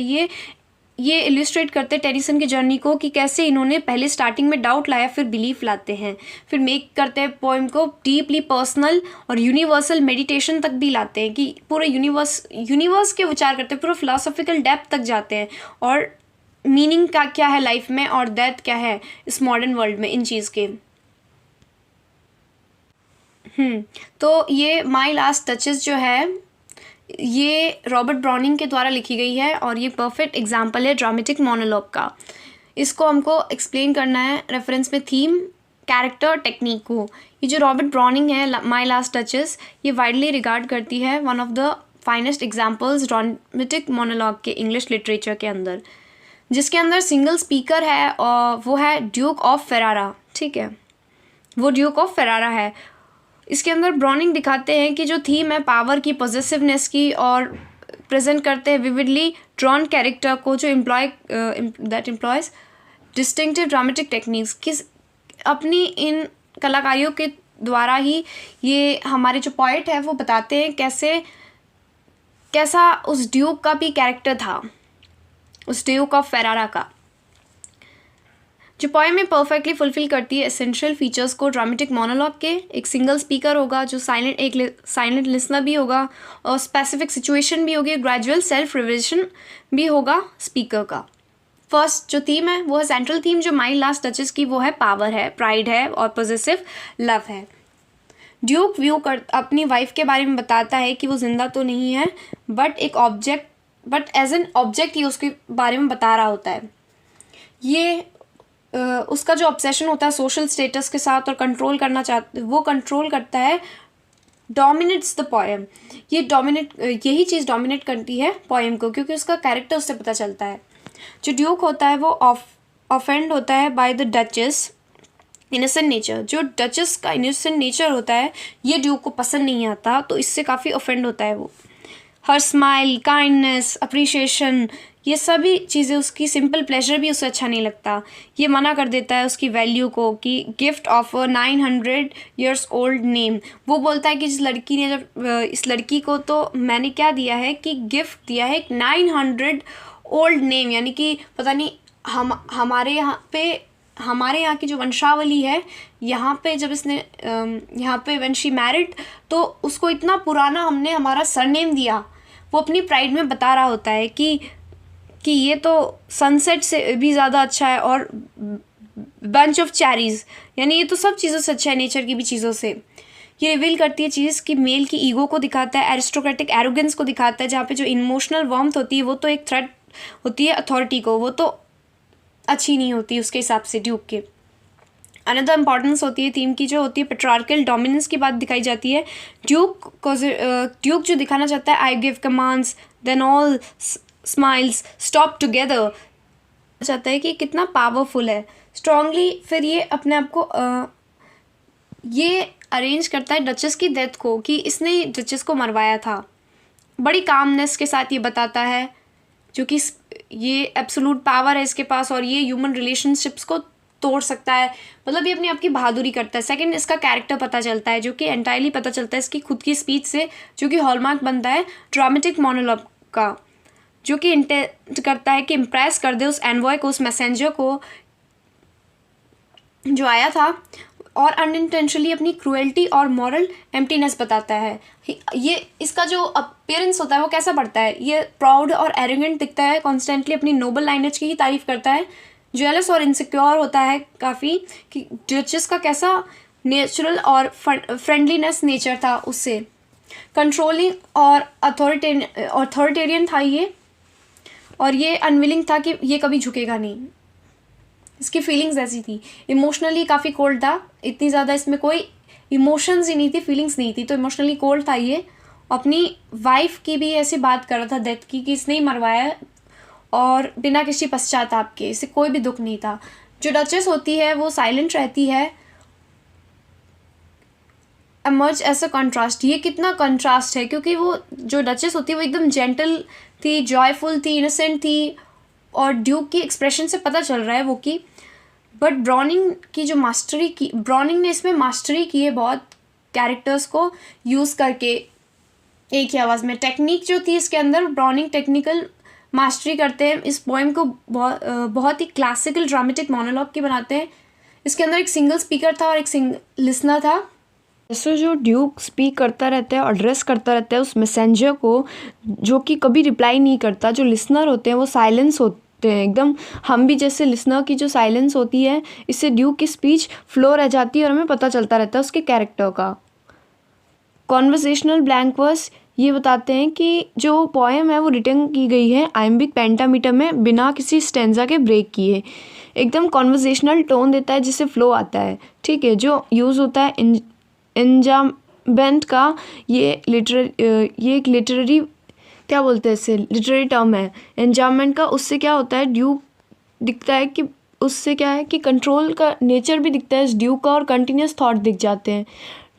ये इलिस्ट्रेट करते हैं टेनिसन की जर्नी को, कि कैसे इन्होंने पहले स्टार्टिंग में डाउट लाया, फिर बिलीफ लाते हैं, फिर मेक करते हैं पोएम को डीपली पर्सनल और यूनिवर्सल मेडिटेशन तक भी लाते हैं, कि पूरे यूनिवर्स के विचार करते हैं, पूरा फिलोसॉफिकल डेप्थ तक जाते हैं, और मीनिंग का क्या है लाइफ में और डेथ क्या है इस मॉडर्न वर्ल्ड में, इन चीज़ के। तो ये माई लास्ट टचेस जो है ये रॉबर्ट ब्राउनिंग के द्वारा लिखी गई है, और ये परफेक्ट एग्जाम्पल है ड्रामेटिक मोनोलॉग का। इसको हमको एक्सप्लेन करना है रेफरेंस में थीम, कैरेक्टर, टेक्निक को। ये जो रॉबर्ट ब्राउनिंग है माई लास्ट टचेस, ये वाइडली रिगार्ड करती है one of the finest examples dramatic monologue के इंग्लिश लिटरेचर के अंदर, जिसके अंदर सिंगल स्पीकर है और वो है ड्यूक ऑफ फेरारा, ठीक है, वो ड्यूक ऑफ फेरारा है। इसके अंदर ब्राउनिंग दिखाते हैं कि जो थीम है पावर की, पॉजेसिवनेस की, और प्रेजेंट करते हैं विविडली ड्रॉन कैरेक्टर को जो एम्प्लॉयज डिस्टिंक्टिव ड्रामेटिक टेक्निक्स, किस अपनी इन कलाकारियों के द्वारा ही ये हमारे जो पोएट है वो बताते हैं कैसा उस ड्यूक का भी कैरेक्टर था, उस ड्यूक ऑफ फेरारा का। जो पोएम में परफेक्टली फुलफिल करती है एसेंशियल फीचर्स को ड्रामेटिक मोनोलॉग के। एक सिंगल स्पीकर होगा जो साइलेंट लिसनर भी होगा, और स्पेसिफिक सिचुएशन भी होगी, ग्रेजुअल सेल्फ रिविजन भी होगा स्पीकर का। फर्स्ट जो थीम है वो है सेंट्रल थीम जो माई लास्ट टचेस की, वो है पावर है, प्राइड है और पॉजेसिव लव है। ड्यूक अपनी वाइफ के बारे में बताता है कि वो जिंदा तो नहीं है बट एज एन ऑब्जेक्ट ही उसके बारे में बता रहा होता है। ये उसका जो ऑब्सेशन होता है सोशल स्टेटस के साथ और कंट्रोल करता है, डोमिनेट्स द पोएम। यही चीज़ डोमिनेट करती है पोएम को, क्योंकि उसका कैरेक्टर उससे पता चलता है। जो ड्यूक होता है वो ऑफेंड होता है by the duchess innocent nature, जो डचेस का इनोसेंट नेचर होता है ये ड्यूक को पसंद नहीं आता, तो इससे काफ़ी ऑफेंड होता है वो। हर स्माइल, काइंडनेस, अप्रिशिएशन, ये सभी चीज़ें, उसकी सिंपल प्लेजर भी उसे अच्छा नहीं लगता। ये मना कर देता है उसकी वैल्यू को कि gift of 900 years old name. वो बोलता है कि जिस लड़की ने जब इस लड़की को तो मैंने क्या दिया है कि गिफ्ट दिया है एक 900 ओल्ड नेम, यानी कि पता नहीं हमारे यहाँ की जो वंशावली है, यहाँ पे जब इसने यहाँ पे व्हेन शी मैरिड, तो उसको इतना पुराना हमने हमारा सरनेम दिया। वो अपनी प्राइड में बता रहा होता है कि ये तो सनसेट से भी ज़्यादा अच्छा है, और बंच ऑफ चेरीज़, यानी ये तो सब चीज़ों से अच्छा है, नेचर की भी चीज़ों से। ये रिवील करती है चीज़ कि मेल की ईगो को दिखाता है, एरिस्टोक्रेटिक एरोगेंस को दिखाता है, जहाँ पे जो इमोशनल वार्मथ होती है वो तो एक थ्रेट होती है अथॉरिटी को, वो तो अच्छी नहीं होती उसके हिसाब से ड्यूक के। अनदर इम्पॉर्टेंस होती है थीम की, जो होती है पेट्रार्कल डोमिनेंस की बात दिखाई जाती है। ड्यूक जो दिखाना चाहता है, I give commands then all smiles stop together, चाहता है कि कितना पावरफुल है स्ट्रांगली। फिर ये अपने आप को ये अरेंज करता है डचेस की डेथ को, कि इसने डचेस को मरवाया था। बड़ी कामनेस के साथ ये बताता है, जो कि ये एब्सोलूट पावर है इसके पास, और ये ह्यूमन रिलेशनशिप्स को तोड़ सकता है, मतलब ये अपने आप की बहादुरी करता है। सेकंड, इसका कैरेक्टर पता चलता है, जो कि एंटायरली पता चलता है इसकी खुद की स्पीच से, जो कि हॉलमार्क बनता है ड्रामेटिक मोनोलॉग का, जो कि इंटेंट करता है कि इम्प्रेस कर दे उस एनवॉय को, उस मैसेंजर को जो आया था, और अनइंटेंशनली अपनी क्रूएल्टी और मॉरल एम्प्टीनेस बताता है। ये इसका जो अपीयरेंस होता है वो कैसा पड़ता है, ये प्राउड और एरोगेंट दिखता है, कॉन्स्टेंटली अपनी नोबल लाइनेज की ही तारीफ करता है, जेलस और इनसिक्योर होता है काफ़ी, कि डचेस का कैसा नेचुरल और फ्रेंडलीनेस नेचर था उससे। कंट्रोलिंग और अथॉरिटेरियन था ये, और ये अनविलिंग था कि ये कभी झुकेगा नहीं। इसकी फीलिंग्स ऐसी थी, इमोशनली काफ़ी कोल्ड था, इतनी ज़्यादा इसमें कोई इमोशंस ही नहीं थी, फीलिंग्स नहीं थी, तो इमोशनली कोल्ड था ये। अपनी वाइफ की भी ऐसी बात कर रहा था डेथ की, कि इसने ही मरवाया, और बिना किसी पश्चाताप के, इसे कोई भी दुख नहीं था। जो डचेस होती है वो साइलेंट रहती है, एमर्ज एज अ कंट्रास्ट। ये कितना कंट्रास्ट है, क्योंकि वो जो डचेस होती है वो एकदम जेंटल थी, जॉयफुल थी, इनोसेंट थी, और ड्यूक की एक्सप्रेशन से पता चल रहा है वो की। बट ब्राउनिंग ने इसमें मास्टरी की है बहुत, कैरेक्टर्स को यूज़ करके एक ही आवाज़ में। टेक्निक जो थी इसके अंदर, ब्राउनिंग टेक्निकल मास्टरी करते हैं, इस पोएम को बहुत ही क्लासिकल ड्रामेटिक मोनोलॉग की बनाते हैं। इसके अंदर एक सिंगल स्पीकर था और एक सिंगल लिसनर था। जैसे जो ड्यूक स्पीक करता रहता है और एड्रेस करता रहता है उस मैसेंजर को, जो कि कभी रिप्लाई नहीं करता। जो लिसनर होते हैं वो साइलेंस होते हैं एकदम, हम भी जैसे लिसनर की जो साइलेंस होती है, इससे ड्यूक की स्पीच फ्लो रह जाती है और हमें पता चलता रहता है उसके कैरेक्टर का। कॉन्वर्सेशनल ब्लैंक वर्स ये बताते हैं कि जो पोएम है वो रिटर्न की गई है आयम्बिक पेंटामीटर में, बिना किसी स्टेंजा के ब्रेक किए। एकदम कॉन्वर्सेशनल टोन देता है जिससे फ्लो आता है, ठीक है। जो यूज़ होता है एंजाममेंट का, ये एक लिटरेरी, क्या बोलते हैं इसे, लिटरेरी टर्म है एंजाममेंट का। उससे क्या होता है, ड्यूक दिखता है कि उससे क्या है कि कंट्रोल का नेचर भी दिखता है इस ड्यूक का, और कंटिन्यूस थॉट दिख जाते हैं।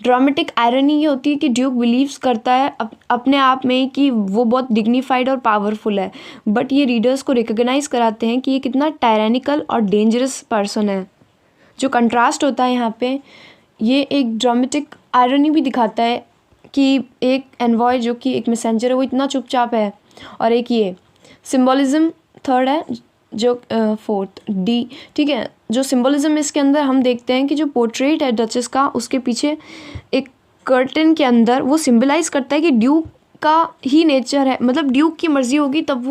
ड्रामेटिक आयरनी ये होती है कि ड्यूक बिलीव्स करता है अपने आप में कि वो बहुत डिग्निफाइड और पावरफुल है, बट ये रीडर्स को रिकॉग्नाइज कराते हैं कि ये कितना टायरेनिकल और डेंजरस पर्सन है। जो कंट्रास्ट होता है यहाँ पे, ये एक ड्रामेटिक आयरनी भी दिखाता है कि एक एनवॉय जो कि एक मैसेंजर है वो इतना चुपचाप है, और एक ये सिंबॉलिज्म थर्ड है, जो फोर्थ डी, ठीक है। जो सिंबॉलिज्म इसके अंदर हम देखते हैं कि जो पोर्ट्रेट है डचेस का, उसके पीछे एक कर्टन के अंदर वो सिंबलाइज करता है कि ड्यूक का ही नेचर है, मतलब ड्यूक की मर्जी होगी तब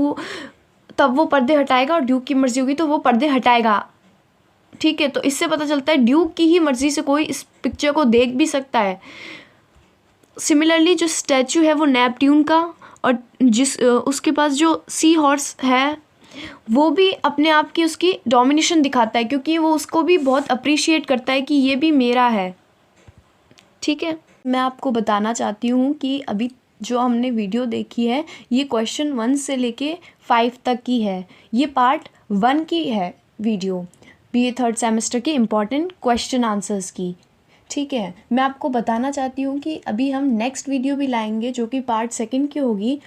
वो पर्दे हटाएगा, और ड्यूक की मर्जी होगी तो वो पर्दे हटाएगा, ठीक है। तो इससे पता चलता है ड्यूक की ही मर्जी से कोई इस पिक्चर को देख भी सकता है। सिमिलरली जो स्टैचू है वो नेपट्यून का, और उसके पास जो सी हॉर्स है वो भी अपने आप की उसकी डोमिनेशन दिखाता है, क्योंकि वो उसको भी बहुत अप्रिशिएट करता है कि ये भी मेरा है, ठीक है। मैं आपको बताना चाहती हूँ कि अभी जो हमने वीडियो देखी है ये क्वेश्चन 1 से लेके 5 तक की है, ये पार्ट 1 की है वीडियो। BA थर्ड सेमेस्टर के इम्पॉर्टेंट क्वेश्चन आंसर्स की। ठीक है, मैं आपको बताना चाहती हूँ कि अभी हम नेक्स्ट वीडियो भी लाएंगे जो कि पार्ट 2 की होगी।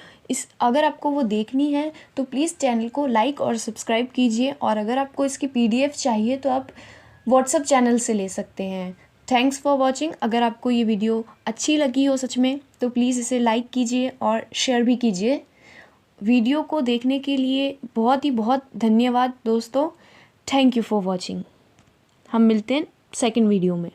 अगर आपको वो देखनी है तो प्लीज़ चैनल को लाइक और सब्सक्राइब कीजिए, और अगर आपको इसकी PDF चाहिए तो आप व्हाट्सएप चैनल से ले सकते हैं। Thanks for watching. अगर आपको ये वीडियो अच्छी लगी हो सच में तो प्लीज़ इसे लाइक कीजिए और शेयर भी कीजिए। वीडियो को देखने के लिए बहुत धन्यवाद दोस्तों। Thank you for watching. हम मिलते हैं सेकंड वीडियो में।